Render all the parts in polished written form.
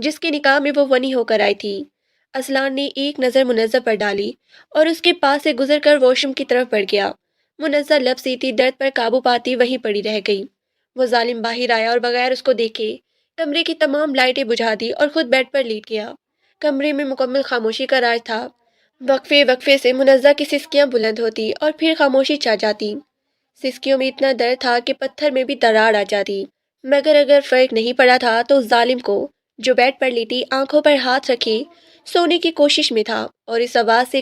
جس کے نکاح میں وہ ونی ہو کر آئی تھی۔ اصلان نے ایک نظر منزہ پر ڈالی اور اس کے پاس سے گزر کر واش روم کی طرف بڑھ گیا۔ منزہ لب سیتی درد پر قابو پاتی وہیں پڑی رہ گئی۔ وہ ظالم باہر آیا اور بغیر اس کو دیکھے کمرے کی تمام لائٹیں بجھا دی اور خود بیڈ پر لیٹ گیا۔ کمرے میں مکمل خاموشی کا راج تھا۔ وقفے وقفے سے منزہ کی سسکیاں بلند ہوتی اور پھر خاموشی چھا جاتی۔ سسکیوں میں اتنا درد تھا کہ پتھر میں بھی دراڑ آ جاتی، مگر اگر فرق نہیں پڑا تھا تو اس ظالم کو جو بیڈ پر لیٹی آنکھوں پر ہاتھ رکھے سونے کی کوشش میں تھا اور اس آواز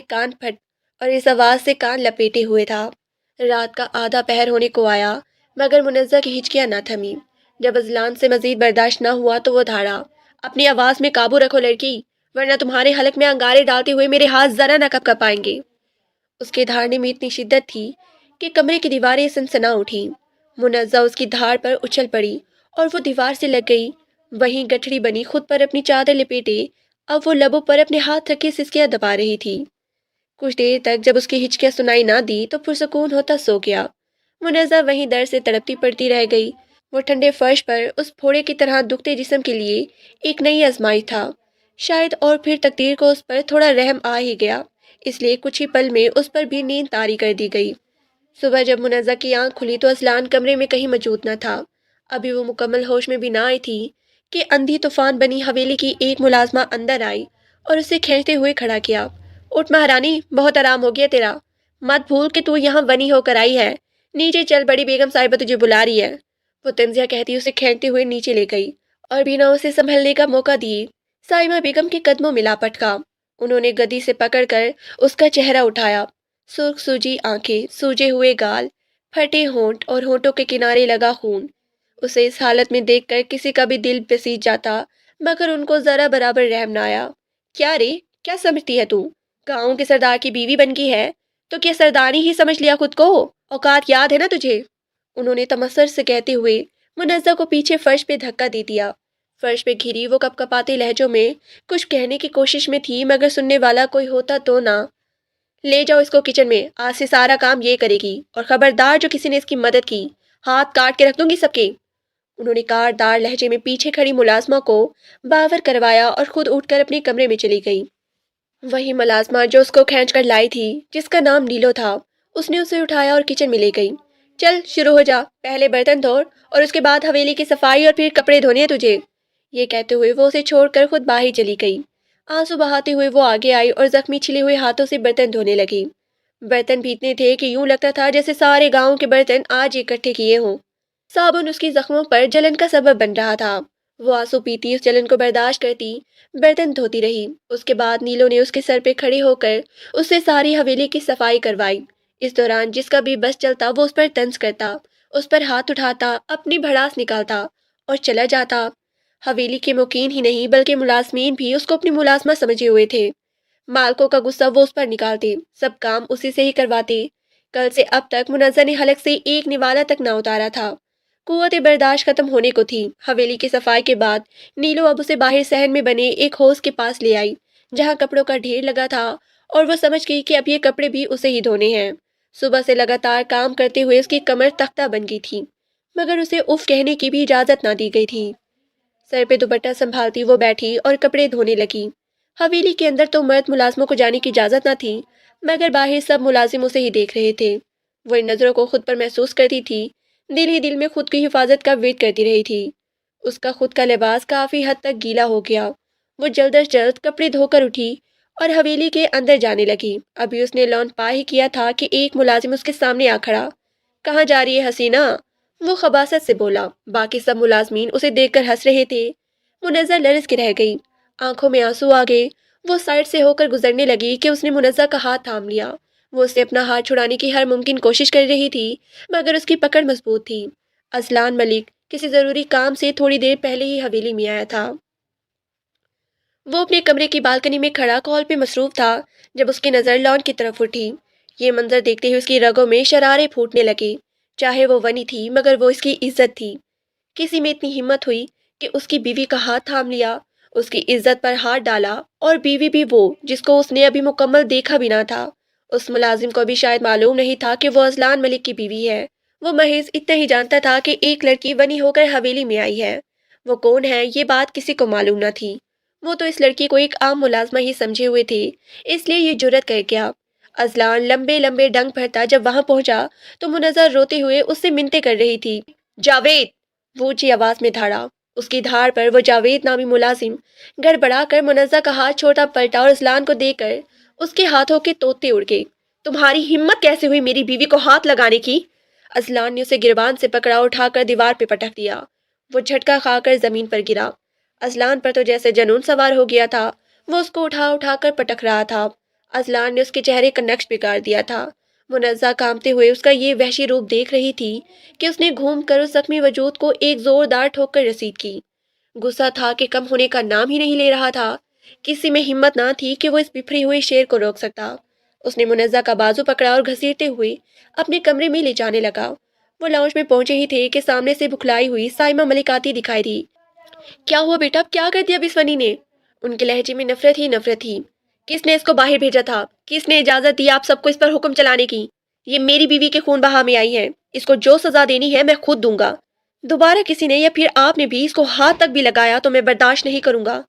سے کان لپیٹے ہوئے تھا۔ رات کا آدھا پہر ہونے کو آیا مگر منزہ کی ہچکیاں نہ تھمی۔ جب اذلان سے مزید برداشت نہ ہوا تو وہ دھاڑا، اپنی آواز میں قابو رکھو لڑکی، ورنہ تمہارے حلق میں انگارے ڈالتے ہوئے میرے ہاتھ ذرا نہ کپ کپ آئیں گے۔ اس کے دھاڑنے میں اتنی شدت تھی کہ کمرے کی دیواریں سنسنا اٹھیں۔ منزہ اس کی دھاڑ پر اچھل پڑی اور وہ دیوار سے لگ گئی۔ وہیں گٹھڑی بنی خود پر اپنی چادر لپیٹے اب وہ لبوں پر اپنے ہاتھ رکھے سسکیاں دبا رہی تھی۔ کچھ دیر تک جب اس کی ہچکیاں سنائی نہ دی تو پرسکون ہوتا سو گیا۔ منزہ وہیں درد سے تڑپتی پڑتی رہ گئی۔ وہ ٹھنڈے فرش پر اس پھوڑے کی طرح دکھتے جسم کے لیے ایک نئی آزمائش تھا۔ شاید اور پھر تقدیر کو اس پر تھوڑا رحم آ ہی گیا، اس لیے کچھ ہی پل میں اس پر بھی نیند طاری کر دی گئی۔ صبح جب منزہ کی آنکھ کھلی تو اصلان کمرے میں کہیں موجود نہ تھا۔ ابھی وہ مکمل ہوش میں بھی نہ آئی تھی کہ اندھی طوفان بنی حویلی کی ایک ملازمہ اندر آئی اور اسے کھینچتے ہوئے کھڑا کیا۔ اٹھ مہارانی، بہت آرام ہو گیا تیرا، مت بھول کہ تو یہاں ونی ہو کر آئی ہے، نیچے چل، بڑی بیگم صاحبہ تجھے بلا رہی ہے۔ وہ تنزیہ کہتی اسے کھینچتے ہوئے نیچے لے گئی اور بنا اسے سنبھلنے کا موقع دیے سائمہ بیگم کے قدموں میں لا پٹکا۔ انہوں نے گدی سے پکڑ کر اس کا چہرہ اٹھایا۔ سرخ سوجی آنکھیں، سوجے ہوئے گال، پھٹے ہونٹ اور ہونٹوں کے کنارے لگا خون۔ اسے اس حالت میں دیکھ کر کسی کا بھی دل بسیج جاتا مگر ان کو ذرا برابر رحم نہ آیا۔ کیا رے، کیا سمجھتی ہے تو؟ گاؤں کے سردار کی بیوی بن گئی ہے تو کیا سرداری ہی سمجھ لیا خود کو؟ اوقات یاد ہے نا تجھے؟ انہوں نے تمسخر سے کہتے ہوئے منزہ کو پیچھے فرش پہ دھکا دے دیا۔ فرش پہ گھری وہ کپ کپاتے لہجوں میں کچھ کہنے کی کوشش میں تھی مگر سننے والا کوئی ہوتا تو نہ۔ لے جاؤ اس کو کچن میں، آج سے سارا کام یہ کرے گی، اور خبردار جو کسی نے اس کی مدد کی ہاتھ کاٹ کے رکھ دوں گی سب کے۔ انہوں نے کاردار لہجے میں پیچھے کھڑی ملازمہ کو باور کروایا اور خود اٹھ کر اپنے کمرے میں چلی گئی۔ وہی ملازمہ جو اس کو کھینچ کر لائی تھی، جس کا نام نیلو تھا، اس نے اسے اٹھایا اور کچن میں لے گئی۔ چل شروع ہو جا، پہلے برتن دھو اور اس کے بعد حویلی کی صفائی اور پھر کپڑے دھونے ہیں تجھے۔ یہ کہتے ہوئے وہ اسے چھوڑ کر خود باہر چلی گئی۔ آنسو بہاتے ہوئے وہ آگے آئی اور زخمی چھلے ہوئے ہاتھوں سے برتن دھونے لگی۔ برتن بھی اتنے تھے کہ یوں لگتا تھا جیسے سارے گاؤں کے برتن آج اکٹھے کیے ہوں۔ صابن اس کی زخموں پر جلن کا سبب بن رہا تھا۔ وہ آنسو پیتی اس جلن کو برداشت کرتی برتن دھوتی رہی۔ اس کے بعد نیلو نے اس کے سر پہ کھڑے ہو کر اس سے ساری حویلی کی صفائی کروائی۔ اس دوران جس کا بھی بس چلتا وہ اس پر طنز کرتا، اس پر ہاتھ اٹھاتا، اپنی بھڑاس نکالتا اور چلا جاتا۔ حویلی کے مقیم ہی نہیں بلکہ ملازمین بھی اس کو اپنی ملازمہ سمجھے ہوئے تھے۔ مالکوں کا غصہ وہ اس پر نکالتے، سب کام اسی سے ہی کرواتے۔ کل سے اب تک منزہ نے حلق سے ایک نوالا تک نہ اتارا تھا۔ قوت برداشت ختم ہونے کو تھی۔ حویلی کی صفائی کے بعد نیلو اب اسے باہر صحن میں بنے ایک حوض کے پاس لے آئی جہاں کپڑوں کا ڈھیر لگا تھا اور وہ سمجھ گئی کہ اب یہ کپڑے بھی اسے ہی دھونے ہیں۔ صبح سے لگاتار کام کرتے ہوئے اس کی کمر تختہ بن گئی تھی مگر اسے اف کہنے کی بھی اجازت نہ دی گئی تھی۔ سر پہ دوپٹہ سنبھالتی وہ بیٹھی اور کپڑے دھونے لگی۔ حویلی کے اندر تو مرد ملازموں کو جانے کی اجازت نہ تھی مگر باہر سب ملازم اسے ہی دیکھ رہے تھے۔ وہ ان نظروں کو خود پر محسوس کرتی تھی، دل ہی دل میں خود کی حفاظت کا ورد کرتی رہی تھی۔ اس کا خود کا لباس کافی حد تک گیلا ہو گیا۔ وہ جلد از جلد کپڑے دھو کر اٹھی اور حویلی کے اندر جانے لگی۔ ابھی اس نے لان پا ہی کیا تھا کہ ایک ملازم اس کے سامنے آ کھڑا۔ کہاں جا رہی ہے حسینہ؟ وہ خباثت سے بولا۔ باقی سب ملازمین اسے دیکھ کر ہنس رہے تھے۔ منزہ لرز کے رہ گئی، آنکھوں میں آنسو آ گئے۔ وہ سائڈ سے ہو کر گزرنے لگی کہ اس نے منزہ کا ہاتھ تھام لیا۔ وہ اسے اپنا ہاتھ چھڑانے کی ہر ممکن کوشش کر رہی تھی مگر اس کی پکڑ مضبوط تھی۔ اصلان ملک کسی ضروری کام سے تھوڑی دیر پہلے ہی حویلی میں آیا تھا۔ وہ اپنے کمرے کی بالکنی میں کھڑا کال پہ مصروف تھا جب اس کی نظر لان کی طرف اٹھی۔ یہ منظر دیکھتے ہی اس کی رگوں میں شرارے پھوٹنے لگے۔ چاہے وہ ونی تھی مگر وہ اس کی عزت تھی۔ کسی میں اتنی ہمت ہوئی کہ اس کی بیوی کا ہاتھ تھام لیا، اس کی عزت پر ہاتھ ڈالا، اور بیوی بھی وہ جس کو اس نے ابھی مکمل دیکھا بھی نہ تھا۔ اس ملازم کو بھی شاید معلوم نہیں تھا کہ وہ اصلان ملک کی بیوی ہے۔ وہ محض اتنا ہی جانتا تھا کہ ایک لڑکی ونی ہو کر حویلی میں آئی ہے۔ وہ کون ہے یہ بات کسی کو معلوم نہ تھی۔ وہ تو اس لڑکی کو ایک عام ملازمہ ہی سمجھے ہوئے تھے، اس لیے یہ جرت کر گیا۔ ازلان لمبے لمبے ڈنگ بھرتا جب وہاں پہنچا تو منظر روتے ہوئے اس سے منتیں کر رہی تھی۔ جاوید! وہ اونچی آواز میں دھاڑا۔ اس کی دھاڑ پر وہ جاوید نامی ملازم گڑبڑا کر منزہ کا ہاتھ چھوٹا پلٹا اور ازلان کو دے کر اس کے ہاتھوں کے طوطے اڑ گئے۔ تمہاری ہمت کیسے ہوئی میری بیوی کو ہاتھ لگانے کی؟ ازلان نے اسے گریبان سے پکڑا اور اٹھا کر دیوار پہ پٹک دیا۔ وہ جھٹکا کھا کر زمین پر گرا۔ ازلان پر تو جیسے جنون سوار ہو گیا تھا، وہ اس کو اٹھا اٹھا کر پٹک رہا تھا۔ ازلان نے اس کے چہرے کا نقش بگاڑ دیا تھا۔ منزہ کانپتے ہوئے اس کا یہ وحشی روپ دیکھ رہی تھی کہ اس نے گھوم کر اس زخمی وجود کو ایک زوردار ٹھوک کر رسید کی۔ غصہ تھا کہ کم ہونے کا نام ہی نہیں لے رہا تھا۔ کسی میں ہمت نہ تھی کہ وہ اس بپھرے ہوئے شیر کو روک سکتا۔ اس نے منزہ کا بازو پکڑا اور گھسیٹتے ہوئے اپنے کمرے میں لے جانے لگا۔ وہ لاؤنج میں پہنچے ہی تھے کہ سامنے سے بکھلائی ہوئی سائمہ ملک آتی دکھائی دی۔ کیا ہوا بیٹا، کیا کر دیا بسونی نے؟ ان کے لہجے میں نفرت ہی نفرت تھی۔ کس نے اس کو باہر بھیجا تھا؟ کس نے اجازت دی آپ سب کو اس پر حکم چلانے کی؟ یہ میری بیوی کے خون بہا میں آئی ہے، اس کو جو سزا دینی ہے میں خود دوں گا۔ دوبارہ کسی نے یا پھر آپ نے بھی اس کو ہاتھ تک بھی لگایا تو میں برداشت نہیں کروں گا۔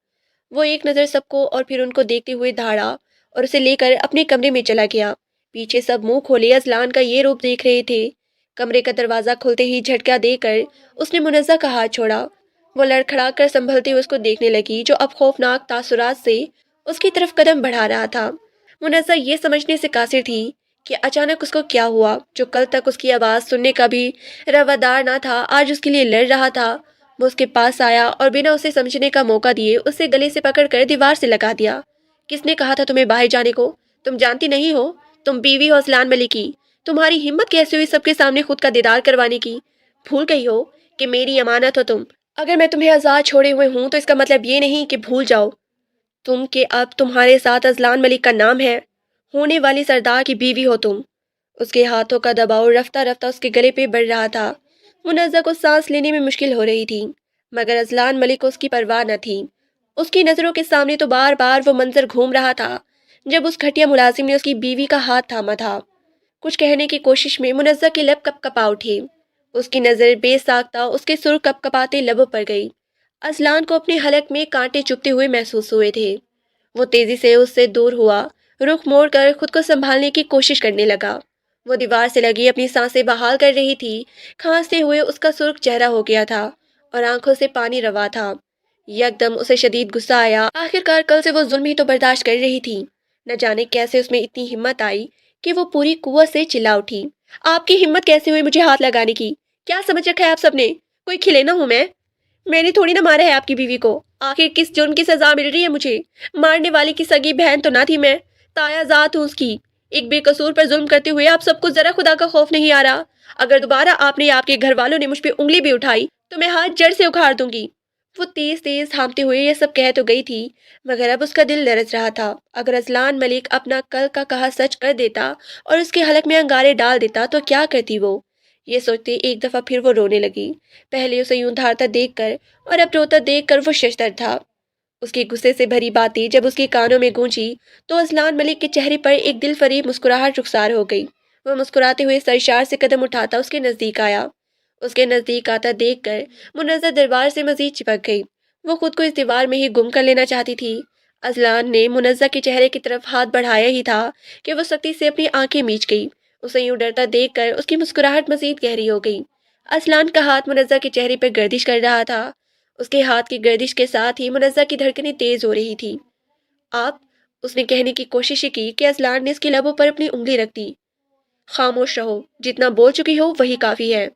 وہ ایک نظر سب کو اور پھر ان کو دیکھتے ہوئے دھاڑا اور اسے لے کر اپنے کمرے میں چلا گیا۔ پیچھے سب منہ کھولے ازلان کا یہ روپ دیکھ رہے تھے۔ کمرے کا دروازہ کھلتے ہی جھٹکا دے کر اس نے منزہ کا ہاتھ چھوڑا۔ وہ لڑکھڑا کر سنبھلتے ہوئے اس کو دیکھنے لگی جو اب خوفناک تاثرات سے اس کی طرف قدم بڑھا رہا تھا۔ منزہ یہ سمجھنے سے قاصر تھی کہ اچانک اس کو کیا ہوا، جو کل تک اس کی آواز سننے کا بھی روادار نہ تھا، آج اس کے لیے لڑ رہا تھا۔ وہ اس کے پاس آیا اور بنا اسے سمجھنے کا موقع دیے اسے گلے سے پکڑ کر دیوار سے لگا دیا۔ کس نے کہا تھا تمہیں باہر جانے کو؟ تم جانتی نہیں ہو تم بیوی ہو ازلان ملک کی؟ تمہاری ہمت کیسے ہوئی سب کے سامنے خود کا دیدار کروانے کی؟ بھول گئی ہو کہ میری امانت ہو تم؟ اگر میں تمہیں آزاد چھوڑے ہوئے ہوں تو اس کا مطلب یہ نہیں کہ بھول جاؤ تم کہ اب تمہارے ساتھ ازلان ملک کا نام ہے، ہونے والی سردار کی بیوی ہو تم۔ اس کے ہاتھوں کا دباؤ رفتہ رفتہ اس کے گلے پہ بڑھ رہا تھا۔ منزہ کو سانس لینے میں مشکل ہو رہی تھی، مگر ازلان ملک کو اس کی پرواہ نہ تھی۔ اس کی نظروں کے سامنے تو بار بار وہ منظر گھوم رہا تھا جب اس گھٹیا ملازم نے اس کی بیوی کا ہاتھ تھاما تھا۔ کچھ کہنے کی کوشش میں منزہ کے لب کپ کپا اٹھے۔ اس کی نظر بے ساختہ اس کے سر کپ کپاتے لبوں پر گئی۔ ازلان کو اپنے حلق میں کانٹے چبھتے ہوئے محسوس ہوئے تھے۔ وہ تیزی سے اس سے دور ہوا، رخ موڑ کر خود کو سنبھالنے کی کوشش کرنے لگا۔ وہ دیوار سے لگی اپنی سانسیں بحال کر رہی تھی۔ کھانستے ہوئے اس کا سرخ چہرہ ہو گیا تھا اور آنکھوں سے پانی روا تھا۔ یکدم اسے شدید غصہ آیا۔ آخرکار کل سے وہ ظلم ہی تو برداشت کر رہی تھی، نہ جانے کیسے اس میں اتنی ہمت آئی کہ وہ پوری قوت سے چلا اٹھی۔ آپ کی ہمت کیسے ہوئی مجھے ہاتھ لگانے کی؟ کیا سمجھ رکھا ہے آپ سب نے؟ کوئی کھلے نہ ہوں میں نے تھوڑی نہ مارا ہے آپ کی بیوی کو۔ آخر کس جرم کی سزا مل رہی ہے مجھے؟ مارنے والی کی سگی بہن تو نہ تھی میں، تایا ذات ہوں اس کی۔ ایک بے قصور پر ظلم کرتے ہوئے آپ سب کو ذرا خدا کا خوف نہیں آ رہا؟ اگر دوبارہ آپ نے یا آپ کے گھر والوں نے مجھ پہ انگلی بھی اٹھائی تو میں ہاتھ جڑ سے اکھاڑ دوں گی۔ وہ تیز تیز ہانپتے ہوئے یہ سب کہہ تو گئی تھی، مگر اب اس کا دل لرز رہا تھا۔ اگر ازلان ملک اپنا کل کا کہا سچ کر دیتا اور اس کے حلق میں انگارے ڈال دیتا تو کیا کرتی وہ؟ یہ سوچتے ایک دفعہ پھر وہ رونے لگی۔ پہلے اسے یوں دھارتا دیکھ کر اور اب روتا دیکھ کر وہ ششدر تھا۔ اس کی غصے سے بھری باتیں جب اس کے کانوں میں گونجی تو ازلان ملک کے چہرے پر ایک دل فریب مسکراہٹ رخسار ہو گئی۔ وہ مسکراتے ہوئے سرشار سے قدم اٹھاتا اس کے نزدیک آیا۔ اس کے نزدیک آتا دیکھ کر منزہ دیوار سے مزید چپک گئی۔ وہ خود کو اس دیوار میں ہی گم کر لینا چاہتی تھی۔ ازلان نے منزہ کے چہرے کی طرف ہاتھ بڑھایا ہی تھا کہ وہ سختی سے اپنی آنکھیں میچ گئی۔ اسے یوں ڈرتا دیکھ کر اس کی مسکراہٹ مزید گہری ہو گئی۔ ازلان کا ہاتھ منزہ کے چہرے پر گردش کر رہا تھا۔ اس کے ہاتھ کی گردش کے ساتھ ہی منزہ کی دھڑکنیں تیز ہو رہی تھی۔ آپ، اس نے کہنے کی کوشش کی کہ ازلان نے اس کے لبوں پر اپنی انگلی رکھ دی۔ خاموش رہو، جتنا بول چکی ہو وہی کافی ہے۔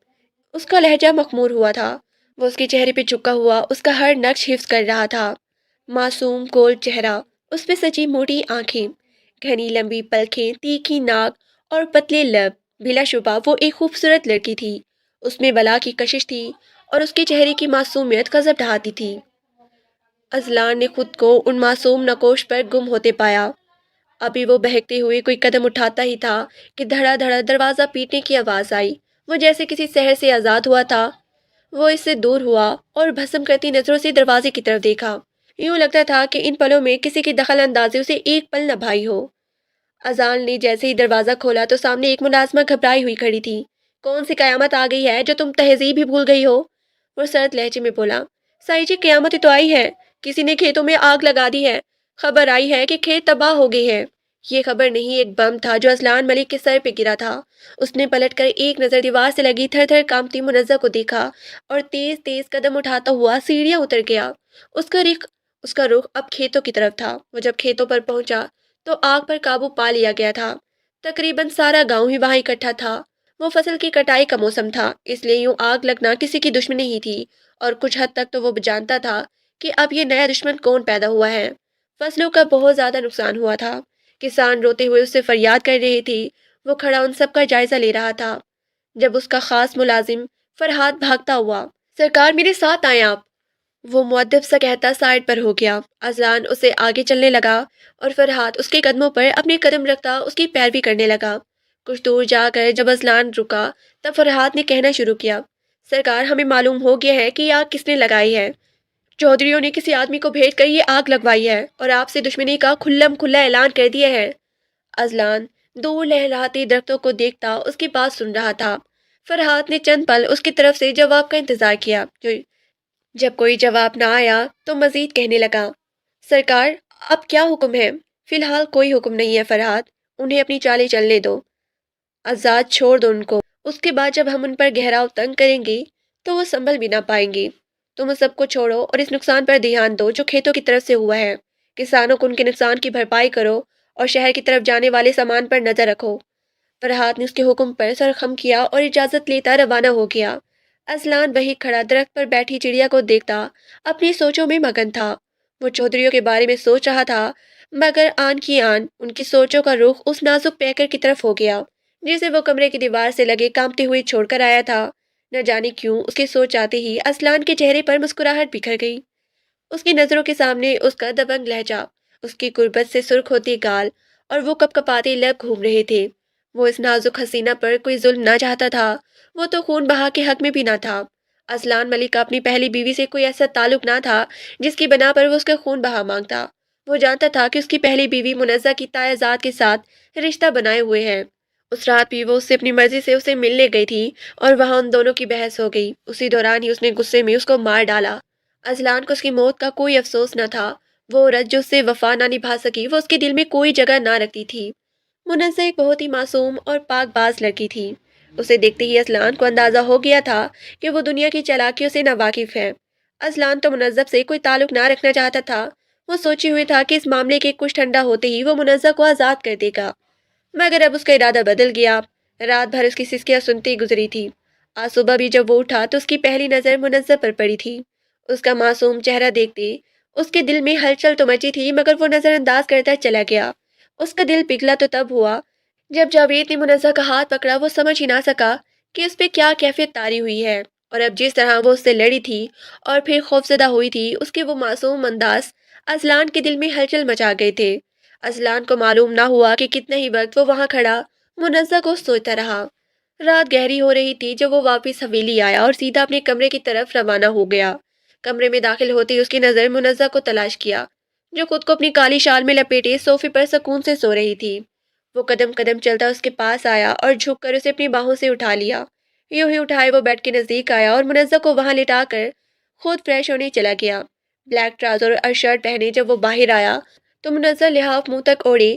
اس کا لہجہ مخمور ہوا تھا۔ وہ اس کے چہرے پہ چپکا ہوا اس کا ہر نقش حفظ کر رہا تھا۔ معصوم گول چہرہ، اس پہ سجی موٹی آنکھیں، گھنی لمبی پلکیں، تیکھی ناک اور پتلے لب۔ بلا شبہ وہ ایک خوبصورت لڑکی تھی۔ اس میں ولا کی کشش تھی اور اس کے چہرے کی معصومیت غضب ڈھاتی تھی۔ ازلان نے خود کو ان معصوم نقوش پر گم ہوتے پایا۔ ابھی وہ بہکتے ہوئے کوئی قدم اٹھاتا ہی تھا کہ دھڑا دھڑا دروازہ پیٹنے کی آواز آئی۔ وہ جیسے کسی سحر سے آزاد ہوا تھا۔ وہ اس سے دور ہوا اور بھسم کرتی نظروں سے دروازے کی طرف دیکھا۔ یوں لگتا تھا کہ ان پلوں میں کسی کی دخل اندازی اسے ایک پل نہ بھائی ہو۔ ازلان نے جیسے ہی دروازہ کھولا تو سامنے ایک ملازمہ گھبرائی ہوئی کھڑی تھی۔ کون سی قیامت آ گئی ہے جو تم تہذیب ہی بھول گئی ہو؟ وہ سرد لہجے میں بولا۔ سائی جی قیامت ہی تو آئی ہے، کسی نے کھیتوں میں آگ لگا دی ہے، خبر آئی ہے کہ کھیت تباہ ہو گئے ہیں۔ یہ خبر نہیں، ایک بم تھا جو اذلان ملک کے سر پہ گرا تھا۔ اس نے پلٹ کر ایک نظر دیوار سے لگی تھر تھر کانپتی منزہ کو دیکھا اور تیز تیز قدم اٹھاتا ہوا سیڑھیاں اتر گیا۔ اس کا رخ اب کھیتوں کی طرف تھا۔ وہ جب کھیتوں پر پہنچا تو آگ پر قابو پا لیا گیا تھا۔ تقریباً سارا گاؤں ہی وہاں اکٹھا تھا۔ وہ فصل کی کٹائی کا موسم تھا، اس لیے یوں آگ لگنا کسی کی دشمنی ہی تھی، اور کچھ حد تک تو وہ جانتا تھا کہ اب یہ نیا دشمن کون پیدا ہوا ہے۔ فصلوں کا بہت زیادہ نقصان ہوا تھا۔ کسان روتے ہوئے اس سے فریاد کر رہے تھے۔ وہ کھڑا ان سب کا جائزہ لے رہا تھا جب اس کا خاص ملازم فرحات بھاگتا ہوا، سرکار میرے ساتھ آئیں آپ، وہ مؤدب سا کہتا سائڈ پر ہو گیا۔ اذلان اسے آگے چلنے لگا اور فرحات اس کے قدموں پر اپنے قدم رکھتا اس کی پیروی کرنے لگا۔ کچھ دور جا کر جب اذلان رکا تب فرحات نے کہنا شروع کیا، سرکار ہمیں معلوم ہو گیا ہے کہ یہ آگ کس نے لگائی ہے۔ چودھریوں نے کسی آدمی کو بھیج کر یہ آگ لگوائی ہے اور آپ سے دشمنی کا کھلم کھلا اعلان کر دیا ہے۔ اذلان دور لہراتے درختوں کو دیکھتا اس کی بات سن رہا تھا۔ فرحات نے چند پل اس کی طرف سے جواب کا انتظار کیا۔ جب کوئی جواب نہ آیا تو مزید کہنے لگا، سرکار اب کیا حکم ہے؟ فی الحال کوئی حکم نہیں ہے فرحات، انہیں اپنی چالیں چلنے دو، آزاد چھوڑ دو ان کو۔ اس کے بعد جب ہم ان پر گہراؤ تنگ کریں گے تو وہ سنبھل بھی نہ پائیں گے۔ تم اس سب کو چھوڑو اور اس نقصان پر دھیان دو جو کھیتوں کی طرف سے ہوا ہے۔ کسانوں کو ان کے نقصان کی بھرپائی کرو اور شہر کی طرف جانے والے سامان پر نظر رکھو۔ فرحات نے اس کے حکم پر سر خم کیا اور اجازت لیتا روانہ ہو گیا۔ اذلان وہی کھڑا درخت پر بیٹھی چڑیا کو دیکھتا اپنی سوچوں میں مگن تھا۔ وہ چودھریوں کے بارے میں سوچ رہا تھا، مگر آن کی آن ان کی سوچوں کا رخ اس نازک پیکر کی طرف ہو گیا جسے وہ کمرے کی دیوار سے لگے کانپتے ہوئے چھوڑ کر آیا تھا۔ نہ جانے کیوں اس کی سوچ آتے ہی اذلان کے چہرے پر مسکراہٹ بکھر گئی۔ اس کی نظروں کے سامنے اس کا دبنگ لہجہ، اس کی غربت سے سرخ ہوتی گال اور وہ کپ کپاتے لب گھوم رہے تھے۔ وہ اس نازک حسینہ پر کوئی ظلم نہ چاہتا تھا، وہ تو خون بہا کے حق میں بھی نہ تھا۔ اذلان ملک کا اپنی پہلی بیوی سے کوئی ایسا تعلق نہ تھا جس کی بنا پر وہ اس کا خون بہا مانگتا۔ وہ جانتا تھا کہ اس کی پہلی بیوی منزہ کی تائہ ذات کے ساتھ رشتہ بنائے ہوئے ہیں۔ اس رات بھی وہ اس سے اپنی مرضی سے اسے ملنے گئی تھی اور وہاں ان دونوں کی بحث ہو گئی۔ اسی دوران ہی اس نے غصے میں اس کو مار ڈالا۔ اذلان کو اس کی موت کا کوئی افسوس نہ تھا۔ وہ عورت جو اس سے وفا نہ نبھا سکی وہ اس کے دل میں کوئی جگہ نہ رکھتی تھی۔ منزہ ایک بہت ہی معصوم اور پاک باز لڑکی تھی۔ اسے دیکھتے ہی اذلان کو اندازہ ہو گیا تھا کہ وہ دنیا کی چالاکیوں سے ناواقف ہے۔ اذلان تو منزہ سے کوئی تعلق نہ رکھنا چاہتا تھا۔ وہ سوچے ہوئے تھا کہ اس معاملے کے کچھ ٹھنڈا ہوتے ہی وہ منزہ کو آزاد کر دے گا، مگر اب اس کا ارادہ بدل گیا۔ رات بھر اس کی سسکیاں سنتی گزری تھی۔ آج صبح بھی جب وہ اٹھا تو اس کی پہلی نظر منزہ پر پڑی تھی۔ اس کا معصوم چہرہ دیکھتے اس کے دل میں ہلچل تو مچی تھی، مگر وہ نظر انداز کرتا چلا گیا۔ اس کا دل پگھلا تو تب ہوا جب جاوید نے منزہ کا ہاتھ پکڑا۔ وہ سمجھ ہی نہ سکا کہ اس پہ کیا کیفیت طاری ہوئی ہے، اور اب جس طرح وہ اس سے لڑی تھی اور پھر خوفزدہ ہوئی تھی، اس کے وہ معصوم انداز اذلان کے دل میں ہلچل مچا گئے تھے۔ اذلان کو معلوم نہ ہوا کہ کتنا ہی وقت وہ وہاں کھڑا منزہ کو سوچتا رہا۔ رات گہری ہو رہی تھی جب وہ واپس حویلی آیا اور سیدھا اپنے کمرے کی طرف روانہ ہو گیا۔ کمرے میں داخل ہوتے ہی اس کی نظر منزہ کو تلاش کیا، جو خود کو اپنی کالی شال میں لپیٹے صوفے پر سکون سے سو رہی تھی۔ وہ قدم قدم چلتا اس کے پاس آیا اور جھک کر اسے اپنی باہوں سے اٹھا لیا۔ یوں ہی اٹھائے وہ بیڈ کے نزدیک آیا اور منزہ کو وہاں لٹا کر خود فریش ہونے چلا گیا۔ بلیک ٹراؤزر اور شرٹ پہنے جب وہ باہر آیا تو منزہ لحاف منہ تک اوڑھے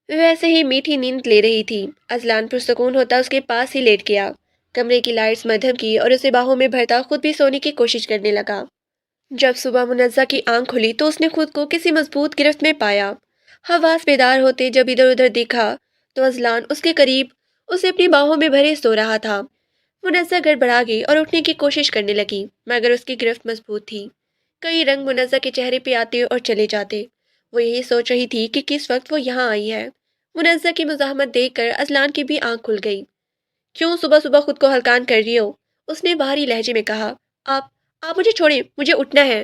ویسے ہی میٹھی نیند لے رہی تھی۔ اذلان پرسکون ہوتا اس کے پاس ہی لیٹ گیا، کمرے کی لائٹس مدھم کی اور اسے باہوں میں بھرتا خود بھی سونے کی کوشش کرنے لگا۔ جب صبح منزہ کی آنکھ کھلی تو اس نے خود کو کسی مضبوط گرفت میں پایا۔ حواس بیدار ہوتے جب ادھر ادھر دیکھا تو اذلان اس کے قریب اسے اپنی باہوں میں بھرے سو رہا تھا۔ منزہ گڑبڑا گئی اور اٹھنے کی کوشش کرنے لگی، مگر اس کی گرفت مضبوط تھی۔ کئی رنگ منزہ کے چہرے پہ آتے اور چلے جاتے۔ وہ یہی سوچ رہی تھی کہ کس وقت وہ یہاں آئی ہے۔ منزہ کی مزاحمت دیکھ کر اذلان کی بھی آنکھ کھل گئی۔ کیوں صبح صبح خود کو ہلکان کر رہی ہو؟ اس نے بھاری لہجے میں کہا۔ آپ مجھے چھوڑیں، مجھے اٹھنا ہے،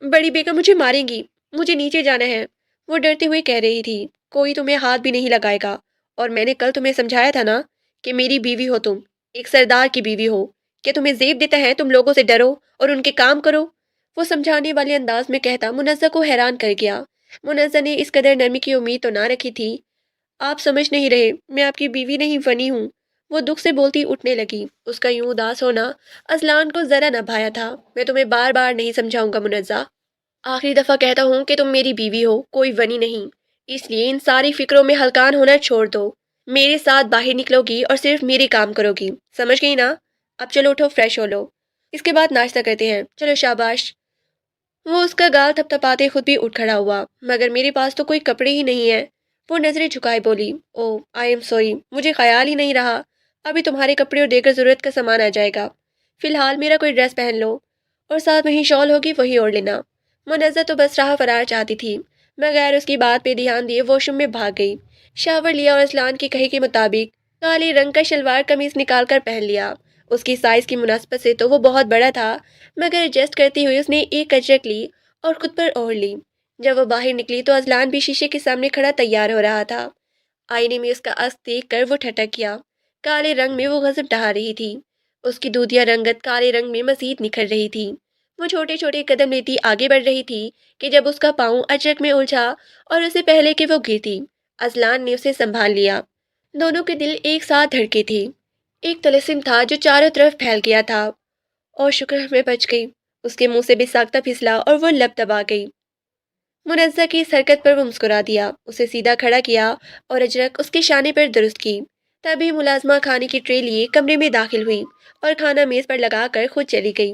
بڑی بیگم مجھے ماریں گی، مجھے نیچے جانا ہے، وہ ڈرتے ہوئے کہہ رہی تھی۔ کوئی تمہیں ہاتھ بھی نہیں لگائے گا، اور میں نے کل تمہیں سمجھایا تھا نا کہ میری بیوی ہو تم، ایک سردار کی بیوی ہو، کہ تمہیں زیب دیتا ہے تم لوگوں سے ڈرو اور ان کے کام کرو، وہ سمجھانے والے انداز میں کہتا منزہ کو حیران کر گیا۔ منزہ نے اس قدر نرمی کی امید تو نہ رکھی تھی۔ آپ سمجھ نہیں رہے، میں آپ کی بیوی نہیں فنی ہوں، وہ دکھ سے بولتی اٹھنے لگی۔ اس کا یوں اداس ہونا اذلان کو ذرا نہ بھایا تھا۔ میں تمہیں بار بار نہیں سمجھاؤں گا منزہ، آخری دفعہ کہتا ہوں کہ تم میری بیوی ہو، کوئی ونی نہیں، اس لیے ان ساری فکروں میں ہلکان ہونا چھوڑ دو۔ میرے ساتھ باہر نکلو گی اور صرف میرے کام کرو گی، سمجھ گئی نا؟ اب چلو اٹھو، فریش ہو لو، اس کے بعد ناشتہ کرتے ہیں، چلو شاباش۔ وہ اس کا گال تھپ تھپاتے خود بھی اٹھ کھڑا ہوا۔ مگر میرے پاس تو کوئی کپڑے ہی نہیں ہے۔ وہ نظریں جھکائے بولی، او آئی ایم سوری، مجھے خیال ہی نہیں رہا، ابھی تمہارے کپڑے اور دیگر ضرورت کا سامان آ جائے گا، فی الحال میرا کوئی ڈریس پہن لو، اور ساتھ وہی شال ہوگی وہی اوڑھ لینا۔ منزہ تو بس راہ فرار چاہتی تھی، مگر اس کی بات پہ دھیان دیے واش روم میں بھاگ گئی، شاور لیا اور اسلان کی کہی کے مطابق کالے رنگ کا شلوار قمیص نکال کر پہن لیا۔ اس کی سائز کی مناسبت سے تو وہ بہت بڑا تھا، مگر ایڈجسٹ کرتی ہوئی اس نے ایک اجرک لی اور خود پر اوڑھ لی۔ جب وہ باہر نکلی تو ازلان بھی شیشے کے سامنے کھڑا تیار ہو رہا تھا۔ آئینے میں اس کا عکس دیکھ کر وہ ٹھٹک گیا۔ کالے رنگ میں وہ غضب ڈھا رہی تھی، اس کی دودھیا رنگت کالے رنگ میں مزید نکھر رہی تھی۔ وہ چھوٹے چھوٹے قدم لیتی آگے بڑھ رہی تھی کہ جب اس کا پاؤں اجرک میں الجھا اور اسے پہلے کہ وہ گرتی، ازلان نے اسے سنبھال لیا۔ دونوں کے دل ایک ساتھ دھڑکے تھے، ایک طلسم تھا جو چاروں طرف پھیل گیا تھا۔ اور شکر میں بچ گئی، اس کے منہ سے بھی ساختہ پھسلا اور وہ لب دبا گئی۔ منزہ کی اس حرکت پر وہ مسکرا دیا، اسے سیدھا کھڑا کیا اور اجرک اس کے شانے پر درست کی۔ تبھی ملازمہ کھانے کی ٹرے لیے کمرے میں داخل ہوئی اور کھانا میز پر لگا کر خود چلی گئی۔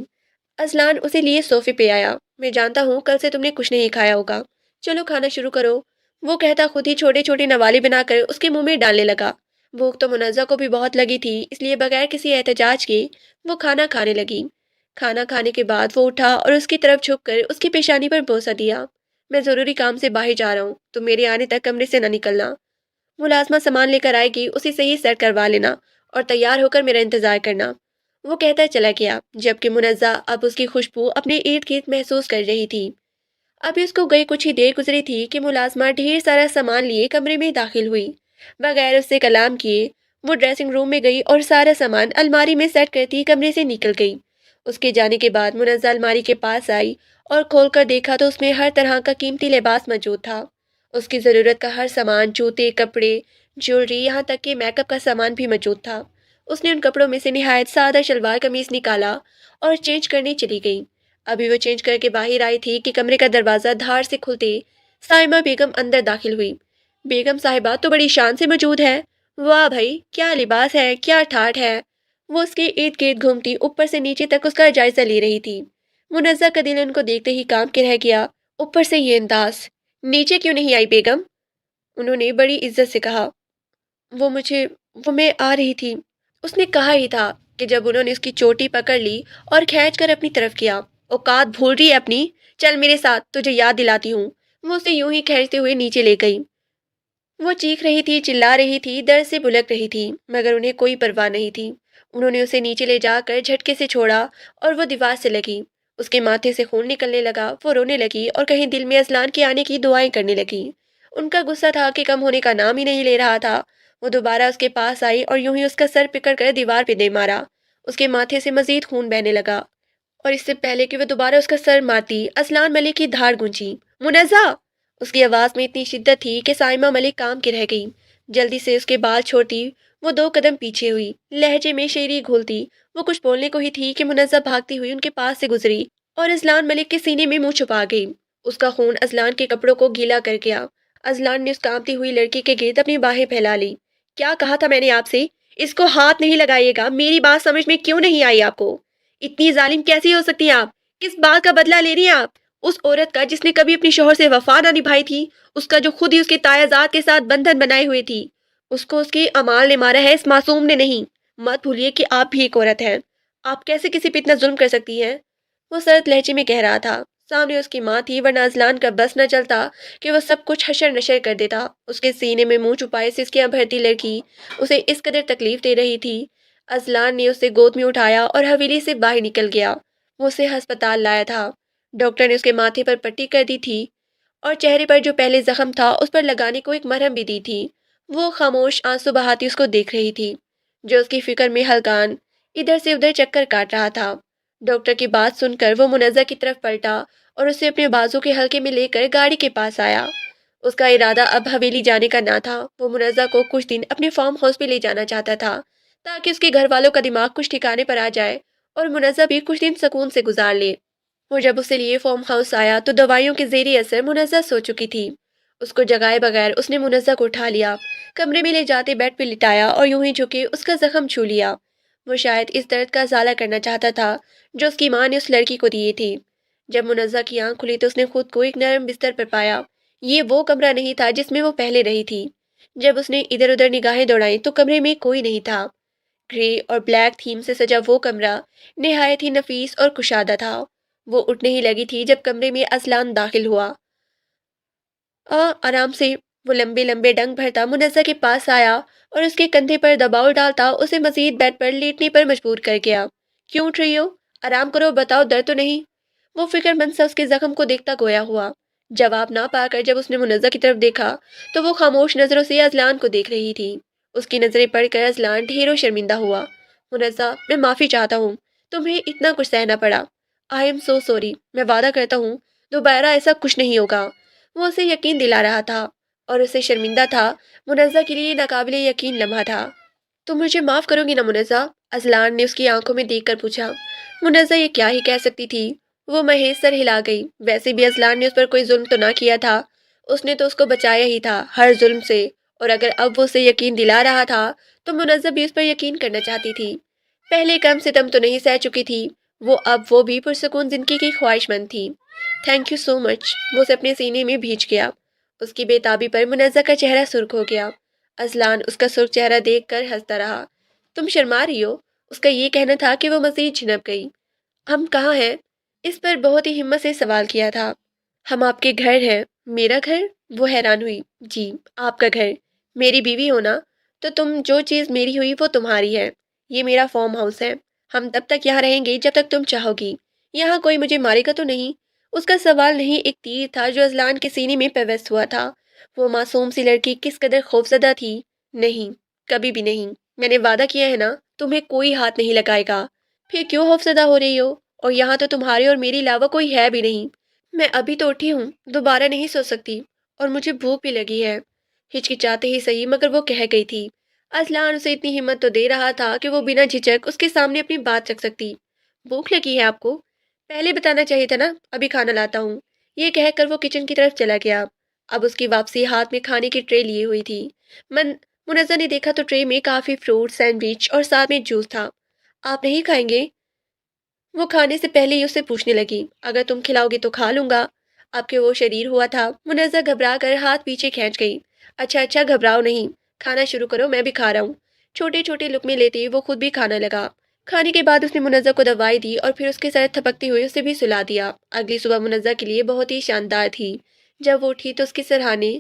ازلان اسے لیے صوفے پہ آیا۔ میں جانتا ہوں کل سے تم نے کچھ نہیں کھایا ہوگا، چلو کھانا شروع کرو۔ وہ کہتا خود ہی چھوٹے چھوٹے نوالے بنا کر اس کے منہ میں ڈالنے لگا۔ بھوک تو منزہ کو بھی بہت لگی تھی، اس لیے بغیر کسی احتجاج کے وہ کھانا کھانے لگی۔ کھانا کھانے کے بعد وہ اٹھا اور اس کی طرف جھک کر اس کی پیشانی پر بوسہ دیا۔ میں ضروری کام سے باہر جا رہا ہوں، تم میرے آنے تک کمرے سے نہ نکلنا۔ ملازمہ سامان لے کر آئے گی، اسے صحیح سیٹ کروا لینا اور تیار ہو کر میرا انتظار کرنا۔ وہ کہتا چلا گیا، جبکہ منزہ اب اس کی خوشبو اپنے ارد گرد محسوس کر رہی تھی۔ ابھی اس کو گئی کچھ ہی دیر گزری تھی کہ ملازمہ ڈھیر سارا سامان لیے کمرے میں داخل ہوئی۔ بغیر اس سے کلام کیے وہ ڈریسنگ روم میں گئی اور سارا سامان الماری میں سیٹ کرتی کمرے سے نکل گئی۔ اس کے جانے کے بعد منزہ الماری کے پاس آئی اور کھول کر دیکھا تو اس میں ہر طرح کا قیمتی لباس موجود تھا۔ اس کی ضرورت کا ہر سامان، جوتے، کپڑے، جیولری، یہاں تک کہ میک اپ کا سامان بھی موجود تھا۔ اس نے ان کپڑوں میں سے نہایت سادہ شلوار قمیص نکالا اور چینج کرنے چلی گئی۔ ابھی وہ چینج کر کے باہر آئی تھی کہ کمرے کا دروازہ دھار سے کھلتے سائمہ بیگم اندر داخل ہوئی۔ بیگم صاحبہ تو بڑی شان سے موجود ہے، واہ بھائی کیا لباس ہے، کیا ٹھاٹھ ہے۔ وہ اس کے ارد گرد گھومتی اوپر سے نیچے تک اس کا جائزہ لے رہی تھی۔ منزہ کا دل ان کو دیکھتے ہی کام کے رہ گیا، اوپر سے یہ انداز۔ نیچے کیوں نہیں آئی بیگم؟ انہوں نے بڑی عزت سے کہا۔ وہ میں آ رہی تھی، اس نے کہا ہی تھا کہ جب انہوں نے اس کی چوٹی پکڑ لی اور کھینچ کر اپنی طرف کیا۔ اوقات بھول رہی ہے اپنی، چل میرے ساتھ تجھے یاد دلاتی ہوں۔ وہ اسے یوں ہی کھینچتے ہوئے نیچے لے گئی۔ وہ چیخ رہی تھی، چلا رہی تھی، درد سے بلک رہی تھی، مگر انہیں کوئی پرواہ نہیں تھی۔ انہوں نے اسے نیچے لے جا کر جھٹکے سے چھوڑا اور وہ دیوار سے لگی۔ اس کے ماتھے سے خون نکلنے لگا، وہ رونے لگی اور کہیں دل میں ازلان کے آنے کی دعائیں کرنے لگی۔ ان کا غصہ تھا کہ کم ہونے کا نام ہی نہیں لے رہا تھا۔ وہ دوبارہ اس کے پاس آئی اور یوں ہی اس کا سر پکڑ کر دیوار پہ دے مارا۔ اس کے ماتھے سے مزید خون بہنے لگا اور اس سے پہلے کہ وہ دوبارہ اس کا سر مارتی، ازلان ملک کی دھاڑ گونجی، منزہ! اس کی آواز میں اتنی شدت تھی کہ سائمہ ملک کام کے رہ گئی۔ جلدی سے اس کے بال چھوڑتی وہ 2 قدم پیچھے ہوئی، لہجے میں شیری گھولتی وہ کچھ بولنے کو ہی تھی کہ منزہ بھاگتی ہوئی ان کے پاس سے گزری اور ازلان ملک کے سینے میں منہ چھپا گئی۔ اس کا خون ازلان کے کپڑوں کو گیلا کر گیا۔ ازلان نے اس کانپتی ہوئی لڑکی کے گرد اپنی باہیں پھیلا لی۔ کیا کہا تھا میں نے آپ سے؟ اس کو ہاتھ نہیں لگائیے گا، میری بات سمجھ میں کیوں نہیں آئی آپ کو؟ اتنی ظالم کیسی ہو سکتی ہیں آپ؟ کس بات کا بدلہ لے رہی ہیں آپ؟ اس عورت کا جس نے کبھی اپنی شوہر سے وفا نہ نبھائی تھی، اس کا جو خود ہی اس کے تایازات کے ساتھ بندھن بنائے ہوئے تھی، اس کو اس کے اعمال نے مارا ہے، اس معصوم نے نہیں۔ مت بھولیے کہ آپ بھی ایک عورت ہیں، آپ کیسے کسی پہ اتنا ظلم کر سکتی ہیں؟ وہ سرد لہجے میں کہہ رہا تھا۔ سامنے اس کی ماں تھی، ورنہ ازلان کا بس نہ چلتا کہ وہ سب کچھ حشر نشر کر دیتا۔ اس کے سینے میں منہ چھپائے سسکیاں بھرتی لڑکی اسے اس قدر تکلیف دے رہی تھی۔ ازلان نے اسے گود میں اٹھایا اور حویلی سے باہر نکل گیا۔ وہ اسے ہسپتال لایا تھا۔ ڈاکٹر نے اس کے ماتھے پر پٹی کر دی تھی اور چہرے پر جو پہلے زخم تھا اس پر لگانے کو ایک مرہم بھی دی تھی۔ وہ خاموش آنسو بہاتی اس کو دیکھ رہی تھی، جو اس کی فکر میں ہلکان ادھر سے ادھر چکر کاٹ رہا تھا۔ ڈاکٹر کی بات سن کر وہ منزہ کی طرف پلٹا اور اسے اپنے بازو کے حلقے میں لے کر گاڑی کے پاس آیا۔ اس کا ارادہ اب حویلی جانے کا نہ تھا، وہ منزہ کو کچھ دن اپنے فارم ہاؤس پہ لے جانا چاہتا تھا تاکہ اس کے گھر والوں کا دماغ کچھ ٹھکانے پر آ جائے اور منزہ بھی کچھ دن سکون سے گزار لے۔ وہ جب اسے لیے فارم ہاؤس آیا تو دوائیوں کے زیر اثر منزہ سو چکی تھی۔ اس کو جگائے بغیر اس نے منزہ کو اٹھا لیا، کمرے میں لے جاتے بیڈ پہ لٹایا اور یوں ہی جھکے اس کا زخم چھو لیا۔ وہ شاید اس درد کا ازالہ کرنا چاہتا تھا جو اس کی ماں نے اس لڑکی کو دیے تھے۔ جب منزہ کی آنکھ کھلی تو اس نے خود کو ایک نرم بستر پر پایا۔ یہ وہ کمرہ نہیں تھا جس میں وہ پہلے رہی تھی۔ جب اس نے ادھر ادھر نگاہیں دوڑائیں تو کمرے میں کوئی نہیں تھا۔ گرے اور بلیک تھیم سے سجا وہ کمرہ نہایت ہی نفیس اور کشادہ تھا۔ وہ اٹھنے ہی لگی تھی جب کمرے میں اذلان داخل ہوا۔ آرام سے۔ وہ لمبے لمبے ڈنگ بھرتا منزہ کے پاس آیا اور اس کے کندھے پر دباؤ ڈالتا اسے مزید بیڈ پر لیٹنے پر مجبور کر گیا۔ کیوں اٹھ رہی ہو؟ آرام کرو، بتاؤ درد تو نہیں؟ وہ فکر مند سا اس کے زخم کو دیکھتا گویا ہوا۔ جواب نہ پا کر جب اس نے منزہ کی طرف دیکھا تو وہ خاموش نظروں سے اذلان کو دیکھ رہی تھی۔ اس کی نظریں پڑھ کر اذلان ڈھیروں شرمندہ ہوا۔ منزہ، میں معافی چاہتا ہوں، تمہیں اتنا کچھ سہنا پڑا۔ آئی ایم سو سوری، میں وعدہ کرتا ہوں دوبارہ ایسا کچھ نہیں ہوگا۔ وہ اسے یقین دلا رہا تھا اور اسے شرمندہ تھا۔ منزہ کے لیے ناقابل یقین لمحہ تھا۔ تم مجھے معاف کرو گی نا منزہ؟ اذلان نے اس کی آنکھوں میں دیکھ کر پوچھا۔ منزہ یہ کیا ہی کہہ سکتی تھی، وہ محض سر ہلا گئی۔ ویسے بھی اذلان نے اس پر کوئی ظلم تو نہ کیا تھا، اس نے تو اس کو بچایا ہی تھا ہر ظلم سے، اور اگر اب وہ اسے یقین دلا رہا تھا تو منزہ بھی اس پر یقین کرنا چاہتی تھی۔ پہلے کم ستم تو نہیں سہ چکی تھی وہ بھی پرسکون زندگی کی خواہش مند تھی۔ تھینک یو سو مچ۔ وہ اسے اپنے سینے میں بھیج گیا۔ اس کی بے تابی پر منزہ کا چہرہ سرخ ہو گیا۔ اذلان اس کا سرخ چہرہ دیکھ کر ہنستا رہا۔ تم شرما رہی ہو؟ اس کا یہ کہنا تھا کہ وہ مزید جھنپ گئی۔ ہم کہاں ہیں؟ اس پر بہت ہی ہمت سے سوال کیا تھا۔ ہم آپ کے گھر ہیں۔ میرا گھر؟ وہ حیران ہوئی۔ جی، آپ کا گھر۔ میری بیوی ہونا تو تم جو چیز میری ہوئی وہ تمہاری ہے۔ یہ میرا فارم ہاؤس ہے۔ ہم تب تک یہاں رہیں گے جب تک تم چاہو گی۔ یہاں کوئی مجھے مارے گا تو نہیں؟ اس کا سوال نہیں ایک تیر تھا جو اذلان کے سینے میں پیوست ہوا تھا۔ وہ معصوم سی لڑکی کس قدر خوفزدہ تھی۔ نہیں، کبھی بھی نہیں۔ میں نے وعدہ کیا ہے نا، تمہیں کوئی ہاتھ نہیں لگائے گا۔ پھر کیوں خوفزدہ ہو رہی ہو؟ اور یہاں تو تمہارے اور میرے علاوہ کوئی ہے بھی نہیں۔ میں ابھی تو اٹھی ہوں، دوبارہ نہیں سو سکتی، اور مجھے بھوک بھی لگی ہے۔ ہچکچاتے ہی صحیح مگر وہ کہہ گئی تھی۔ اذلان اسے اتنی ہمت تو دے رہا تھا کہ وہ بنا جھجک اس کے سامنے اپنی بات رکھ سکتی۔ بھوک لگی ہے آپ کو؟ پہلے بتانا چاہیے تھا نا، ابھی کھانا لاتا ہوں۔ یہ کہہ کر وہ کچن کی طرف چلا گیا۔ اب اس کی واپسی ہاتھ میں کھانے کی ٹرے لیے ہوئی تھی۔ منزہ نے دیکھا تو ٹرے میں کافی فروٹ، سینڈوچ اور ساتھ میں جوس تھا۔ آپ نہیں کھائیں گے؟ وہ کھانے سے پہلے ہی اسے پوچھنے لگی۔ اگر تم کھلاؤ گی تو کھا لوں گا۔ اب کہ وہ شریر ہوا تھا، منزہ گھبرا کر ہاتھ پیچھے کھینچ گئی۔ اچھا گھبراؤ نہیں، کھانا شروع کرو، میں بھی کھا رہا ہوں۔ چھوٹے چھوٹے لقمے لیتے وہ خود بھی کھانا لگا۔ کھانے کے بعد اس نے منزہ کو دوائی دی اور پھر اس کے سر تھپکتے ہوئے اسے بھی سلا دیا۔ اگلی صبح منزہ کے لیے بہت ہی شاندار تھی۔ جب وہ اٹھی تو اس کے سرہانے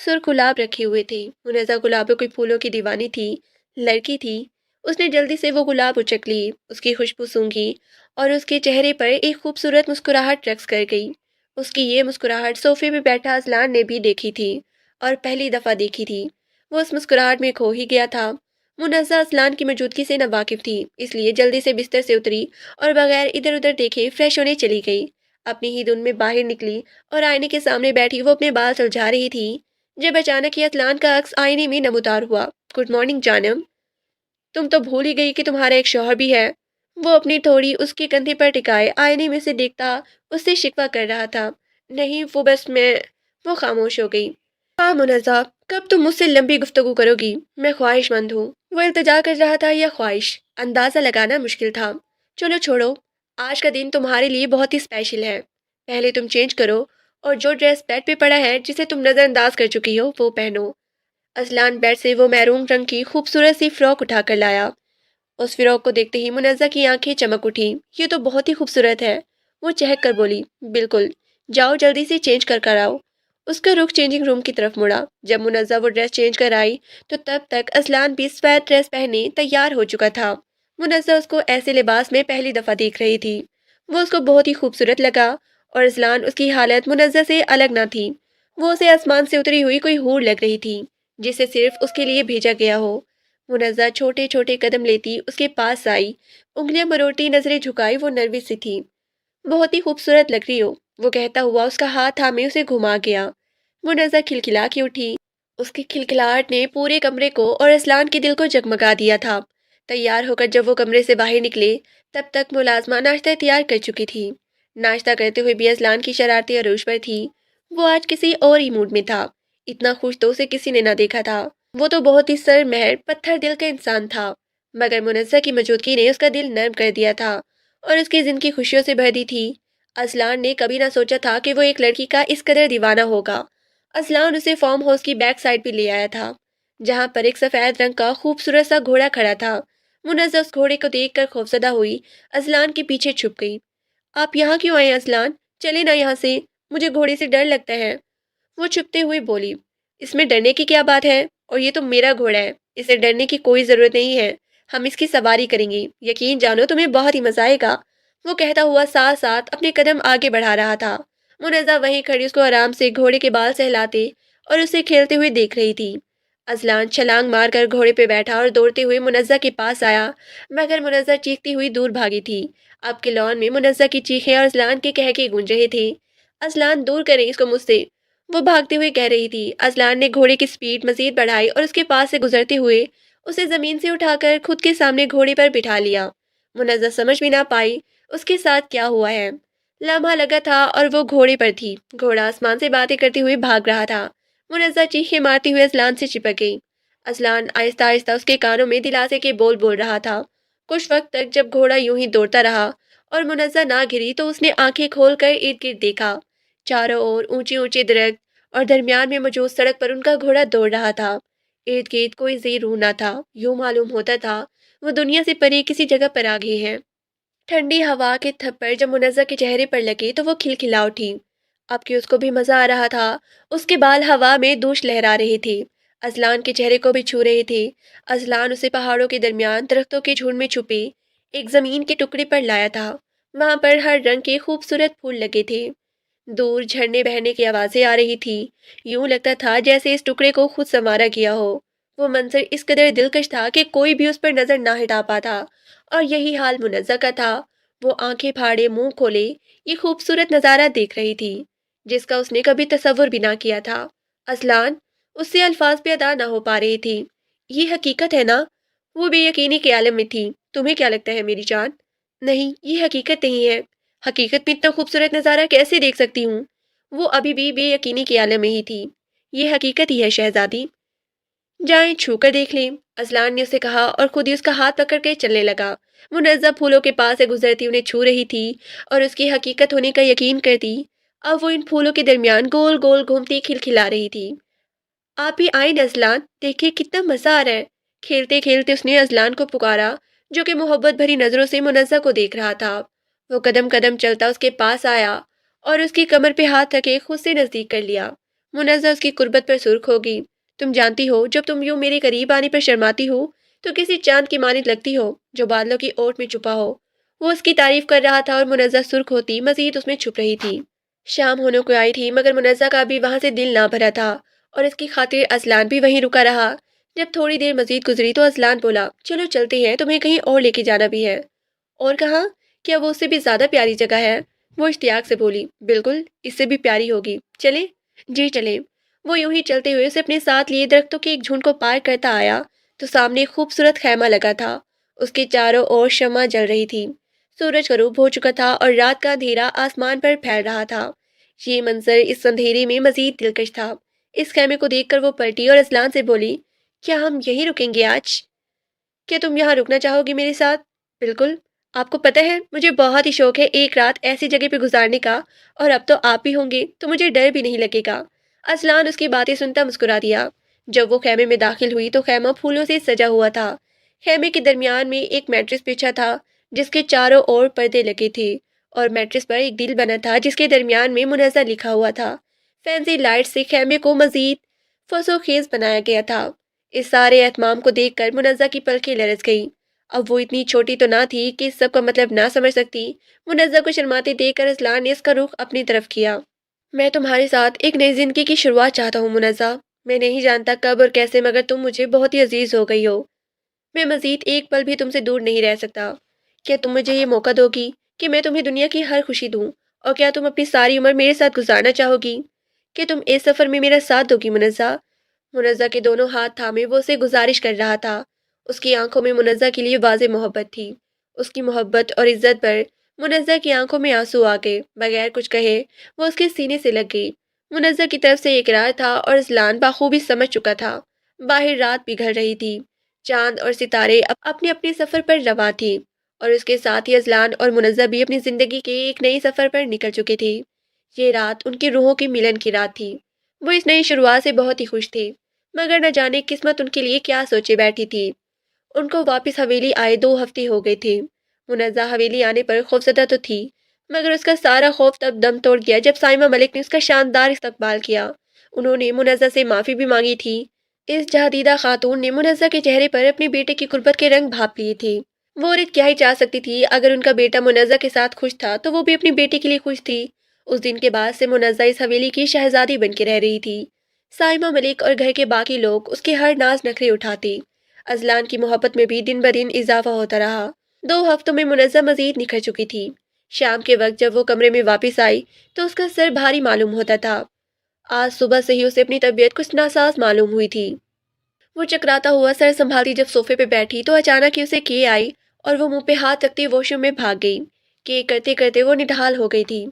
سرخ گلاب رکھے ہوئے تھے۔ منزہ گلابوں کے پھولوں کی دیوانی تھی، لڑکی تھی۔ اس نے جلدی سے وہ گلاب اچک لی، اس کی خوشبو سونگھی اور اس کے چہرے پر ایک خوبصورت مسکراہٹ رقص کر گئی۔ اس کی یہ مسکراہٹ صوفے میں بیٹھا اذلان نے بھی دیکھی تھی اور پہلی دفعہ دیکھی تھی۔ وہ اس مسکراہٹ میں کھو ہی گیا تھا۔ منزہ اذلان کی موجودگی سے ناواقف تھی، اس لیے جلدی سے بستر سے اتری اور بغیر ادھر ادھر دیکھے فریش ہونے چلی گئی۔ اپنی ہی دھن میں باہر نکلی اور آئینے کے سامنے بیٹھی وہ اپنے بال سلجھا رہی تھی جب اچانک ہی اذلان کا عکس آئینے میں نمودار ہوا۔ گڈ مارننگ جانم، تم تو بھول ہی گئی کہ تمہارا ایک شوہر بھی ہے۔ وہ اپنی تھوڑی اس کے کندھے پر ٹکائے آئینے میں سے دیکھتا اس سے شکوہ کر رہا تھا۔ نہیں، وہ بس وہ خاموش ہو گئی۔ ہاں منزہ، کب تم مجھ سے لمبی گفتگو کرو گی؟ میں خواہش مند ہوں۔ وہ التجا کر رہا تھا یا خواہش، اندازہ لگانا مشکل تھا۔ چلو چھوڑو، آج کا دن تمہارے لیے بہت ہی اسپیشل ہے۔ پہلے تم چینج کرو اور جو ڈریس بیڈ پہ پڑا ہے جسے تم نظر انداز کر چکی ہو وہ پہنو۔ اذلان بیڈ سے وہ میرون رنگ کی خوبصورت سی فراک اٹھا کر لایا۔ اس فراک کو دیکھتے ہی منزہ کی آنکھیں چمک اٹھی۔ یہ تو بہت ہی خوبصورت ہے، وہ چہک کر بولی۔ بالکل، جاؤ جلدی سے چینج کر کر آؤ۔ اس کا رخ چینجنگ روم کی طرف مڑا۔ جب منزہ وہ ڈریس چینج کر آئی تو تب تک اذلان بھی سفید ڈریس پہنے تیار ہو چکا تھا۔ منزہ اس کو ایسے لباس میں پہلی دفعہ دیکھ رہی تھی۔ وہ اس کو بہت ہی خوبصورت لگا اور اذلان اس کی حالت منزہ سے الگ نہ تھی۔ وہ اسے آسمان سے اتری ہوئی کوئی حور لگ رہی تھی جسے صرف اس کے لیے بھیجا گیا ہو۔ منزہ چھوٹے چھوٹے قدم لیتی اس کے پاس آئی، انگلیاں مروڑتی نظریں جھکائی وہ نروس سی تھی۔ بہت ہی خوبصورت لگ رہی ہو، وہ کہتا ہوا اس کا ہاتھ تھامے اسے گھما گیا۔ منزہ کھلکھلا کے اٹھی۔ اس کی کھلکھلاہٹ نے پورے کمرے کو اور اذلان کے دل کو جگمگا دیا تھا۔ تیار ہو کر جب وہ کمرے سے باہر نکلے تب تک ملازمہ ناشتہ تیار کر چکی تھی۔ ناشتہ کرتے ہوئے بھی اذلان کی شرارتیں عروج پر تھی۔ وہ آج کسی اور ہی موڈ میں تھا۔ اتنا خوش تو اسے کسی نے نہ دیکھا تھا۔ وہ تو بہت ہی سر مہر پتھر دل کا انسان تھا، مگر منزہ کی موجودگی نے اس کا دل نرم کر دیا تھا اور اس کی زندگی خوشیوں سے بھر دی تھی۔ اذلان نے کبھی نہ سوچا تھا کہ وہ ایک لڑکی کا اس قدر دیوانہ ہوگا۔ اذلان اسے فارم ہاؤس کی بیک سائڈ پہ لے آیا تھا، جہاں پر ایک سفید رنگ کا خوبصورت سا گھوڑا کھڑا تھا۔ منزہ اس گھوڑے کو دیکھ کر خوفزدہ ہوئی، اذلان کے پیچھے چھپ گئی۔ آپ یہاں کیوں آئے اذلان؟ چلے نہ یہاں سے، مجھے گھوڑے سے ڈر لگتا ہے۔ وہ چھپتے ہوئے بولی، اس میں ڈرنے کی کیا بات ہے؟ اور یہ تو میرا گھوڑا ہے، اسے ڈرنے کی کوئی ضرورت نہیں ہے۔ ہم اس کی سواری کریں گے، یقین جانو تمہیں بہت ہی مزہ آئے گا۔ وہ کہتا ہوا ساتھ ساتھ اپنے قدم آگے بڑھا رہا تھا۔ منزہ وہیں کھڑی اس کو آرام سے گھوڑے کے بال سہلاتے اور اسے کھیلتے ہوئے دیکھ رہی تھی۔ اذلان چھلانگ مار کر گھوڑے پہ بیٹھا اور دوڑتے ہوئے منزہ کے پاس آیا، مگر منزہ چیختی ہوئی دور بھاگی تھی۔ اب کے لان میں منزہ کی چیخیں اور اذلان کے قہقہے گونج رہے تھے۔ اذلان دور کریں اس کو مجھ سے، وہ بھاگتے ہوئے کہہ رہی تھی۔ اذلان نے گھوڑے کی سپیڈ مزید بڑھائی اور اس کے پاس سے گزرتے ہوئے اسے زمین سے اٹھا کر خود کے سامنے گھوڑے پر بٹھا لیا۔ منزہ سمجھ بھی نہ پائی اس کے ساتھ کیا ہوا ہے۔ لمحہ لگا تھا اور وہ گھوڑے پر تھی۔ گھوڑا آسمان سے باتیں کرتے ہوئے بھاگ رہا تھا۔ منزہ چیخیں مارتی ہوئے اذلان سے چپک گئی۔ اذلان آہستہ آہستہ اس کے کانوں میں دلاسے کے بول بول رہا تھا۔ کچھ وقت تک جب گھوڑا یوں ہی دوڑتا رہا اور منزہ نہ گری تو اس نے آنکھیں کھول کر ارد گرد دیکھا۔ چاروں اور اونچے اونچے درخت اور درمیان میں موجود سڑک پر ان کا گھوڑا دوڑ رہا تھا۔ ارد گرد کوئی زیر روح نہ تھا۔ یوں معلوم ہوتا تھا وہ دنیا سے پری کسی جگہ پر آ گئے ہیں۔ ٹھنڈی ہوا کے تھپڑ جب منزہ کے چہرے پر لگے تو وہ کھلکھلا اٹھی۔ اب کہ اس کو بھی مزہ آ رہا تھا، اس کے بال ہوا میں دوش لہرا رہے تھے، اذلان کے چہرے کو بھی چھو رہے تھے۔ اذلان اسے پہاڑوں کے درمیان درختوں کے جھنڈ میں چھپے ایک زمین کے ٹکڑے پر لایا تھا۔ وہاں پر ہر رنگ کے خوبصورت پھول لگے تھے۔ دور جھرنے بہنے کی آوازیں آ رہی تھی۔ یوں لگتا تھا جیسے اس ٹکڑے کو خود سنوارا گیا ہو۔ وہ منظر اس قدر دلکش تھا کہ کوئی بھی اس پر نظر نہ ہٹا پاتا، اور یہی حال منزہ کا تھا۔ وہ آنکھیں پھاڑے منہ کھولے یہ خوبصورت نظارہ دیکھ رہی تھی، جس کا اس نے کبھی تصور بھی نہ کیا تھا۔ اذلان، اس سے الفاظ بھی ادا نہ ہو پا رہی تھی۔ یہ حقیقت ہے نا؟ وہ بے یقینی کے عالم میں تھی۔ تمہیں کیا لگتا ہے میری جان؟ نہیں، یہ حقیقت نہیں ہے۔ حقیقت میں اتنا خوبصورت نظارہ کیسے دیکھ سکتی ہوں؟ وہ ابھی بھی بے یقینی کے عالم میں ہی تھی۔ یہ حقیقت ہی ہے شہزادی، جائیں چھو کر دیکھ لیں، اذلان نے اسے کہا اور خود ہی اس کا ہاتھ پکڑ کے چلنے لگا۔ منزہ پھولوں کے پاس سے گزرتی انہیں چھو رہی تھی اور اس کی حقیقت ہونے کا یقین کرتی۔ اب وہ ان پھولوں کے درمیان گول گول گھومتی کھلکھلا رہی تھی۔ آپ ہی آئیں اذلان، دیکھیں کتنا مزہ آ رہا ہے۔ کھیلتے کھیلتے اس نے اذلان کو پکارا، جو کہ محبت بھری نظروں سے منزہ کو دیکھ رہا تھا۔ وہ قدم قدم چلتا اس کے پاس آیا اور اس کی کمر پہ ہاتھ رکھے خود سے نزدیک کر لیا۔ منزہ اس کی قربت پر سرخ ہو گئی۔ تم جانتی ہو جب تم یوں میرے قریب آنے پر شرماتی ہو تو کسی چاند کی مانند لگتی ہو جو بادلوں کی اوٹ میں چھپا ہو۔ وہ اس کی تعریف کر رہا تھا اور منزہ سرخ ہوتی مزید اس میں چھپ رہی تھی۔ شام ہونے کو آئی تھی مگر منزہ کا ابھی وہاں سے دل نہ بھرا تھا اور اس کی خاطر اذلان بھی وہیں رکا رہا۔ جب تھوڑی دیر مزید گزری تو اذلان بولا، چلو چلتے ہیں، تمہیں کہیں اور لے کے جانا بھی ہے۔ اور کہاں؟ کیا وہ اس سے بھی زیادہ پیاری جگہ ہے؟ وہ اشتیاق سے بولی، بالکل، اس سے بھی پیاری ہوگی، چلیں؟ جی چلیں۔ وہ یوں ہی چلتے ہوئے اسے اپنے ساتھ لیے درختوں کے ایک جھنڈ کو پار کرتا آیا تو سامنے ایک خوبصورت خیمہ لگا تھا۔ اس کے چاروں اور شمع جل رہی تھی۔ سورج غروب ہو چکا تھا اور رات کا اندھیرا آسمان پر پھیل رہا تھا۔ یہ منظر اس اندھیرے میں مزید دلکش تھا۔ اس خیمے کو دیکھ کر وہ پلٹی اور اذلان سے بولی، کیا ہم یہیں رکیں گے آج؟ کیا تم یہاں رکنا چاہو گی میرے ساتھ؟ بالکل، آپ کو پتہ ہے مجھے بہت ہی شوق ہے ایک رات ایسی جگہ پہ گزارنے کا، اور اب تو آپ بھی ہوں گے تو مجھے ڈر بھی نہیں لگے گا۔ اذلان اس کی باتیں سنتا مسکرا دیا۔ جب وہ خیمے میں داخل ہوئی تو خیمہ پھولوں سے سجا ہوا تھا۔ خیمے کے درمیان میں ایک میٹرس بچھا تھا جس کے چاروں اور پردے لگے تھے، اور میٹرس پر ایک دل بنا تھا جس کے درمیان میں منزہ لکھا ہوا تھا۔ فینسی لائٹ سے خیمے کو مزید فس و خیز بنایا گیا تھا۔ اس سارے اہتمام کو دیکھ کر منزہ کی پلکیں لرز گئی۔ اب وہ اتنی چھوٹی تو نہ تھی کہ اس سب کا مطلب نہ سمجھ سکتی۔ منزہ کو شرماتے دیکھ کر اذلان نے اس کا رخ اپنی طرف کیا۔ میں تمہارے ساتھ ایک نئی زندگی کی شروعات چاہتا ہوں منزہ۔ میں نہیں جانتا کب اور کیسے، مگر تم مجھے بہت ہی عزیز ہو گئی ہو۔ میں مزید ایک پل بھی تم سے دور نہیں رہ سکتا۔ کیا تم مجھے یہ موقع دو گی کہ میں تمہیں دنیا کی ہر خوشی دوں؟ اور کیا تم اپنی ساری عمر میرے ساتھ گزارنا چاہو گی؟ کہ تم اس سفر میں میرا ساتھ دو گی منزہ؟ منزہ کے دونوں ہاتھ تھامے وہ اسے گزارش کر رہا تھا۔ اس کی آنکھوں میں منزہ کے لیے واضح محبت تھی۔ اس کی محبت اور عزت پر منزہ کی آنکھوں میں آنسو آ گئے، بغیر کچھ کہے وہ اس کے سینے سے لگ گئی۔ منزہ کی طرف سے اقرار تھا اور اذلان بخوبی سمجھ چکا تھا۔ باہر رات پگھل رہی تھی، چاند اور ستارے اپنے اپنے سفر پر رواں تھے، اور اس کے ساتھ ہی اذلان اور منزہ بھی اپنی زندگی کے ایک نئی سفر پر نکل چکے تھے۔ یہ رات ان کی روحوں کی ملن کی رات تھی۔ وہ اس نئی شروعات سے بہت ہی خوش تھے، مگر نہ جانے قسمت ان کے لیے کیا سوچے بیٹھی تھی۔ ان کو واپس حویلی آئے 2 ہفتے ہو گئے تھے۔ منزہ حویلی آنے پر خوفزدہ تو تھی، مگر اس کا سارا خوف تب دم توڑ گیا جب سائمہ ملک نے اس کا شاندار استقبال کیا۔ انہوں نے منزہ سے معافی بھی مانگی تھی۔ اس جہادیدہ خاتون نے منزہ کے چہرے پر اپنے بیٹے کی غربت کے رنگ بھاپ لیے تھے۔ وہ عورت کیا ہی چاہ سکتی تھی؟ اگر ان کا بیٹا منزہ کے ساتھ خوش تھا تو وہ بھی اپنی بیٹی کے لیے خوش تھی۔ اس دن کے بعد سے منزہ اس حویلی کی شہزادی بن کے رہ رہی تھی۔ سائمہ ملک اور گھر کے باقی لوگ اس کے ہر ناز نخرے اٹھاتے۔ اذلان کی محبت میں بھی دن بدن اضافہ ہوتا رہا۔ 2 ہفتوں میں منزہ مزید نکھر چکی تھی۔ شام کے وقت جب وہ کمرے میں واپس آئی تو اس کا سر بھاری معلوم ہوتا تھا۔ آج صبح سے ہی اسے اپنی طبیعت کچھ ناساز معلوم ہوئی تھی۔ وہ چکراتا ہوا سر سنبھالتی جب صوفے پہ بیٹھی تو اچانک ہی اسے کی آئی اور وہ منہ پہ ہاتھ رکھتے واش روم میں بھاگ گئی۔ کہ کرتے کرتے وہ نڈھال ہو گئی تھی۔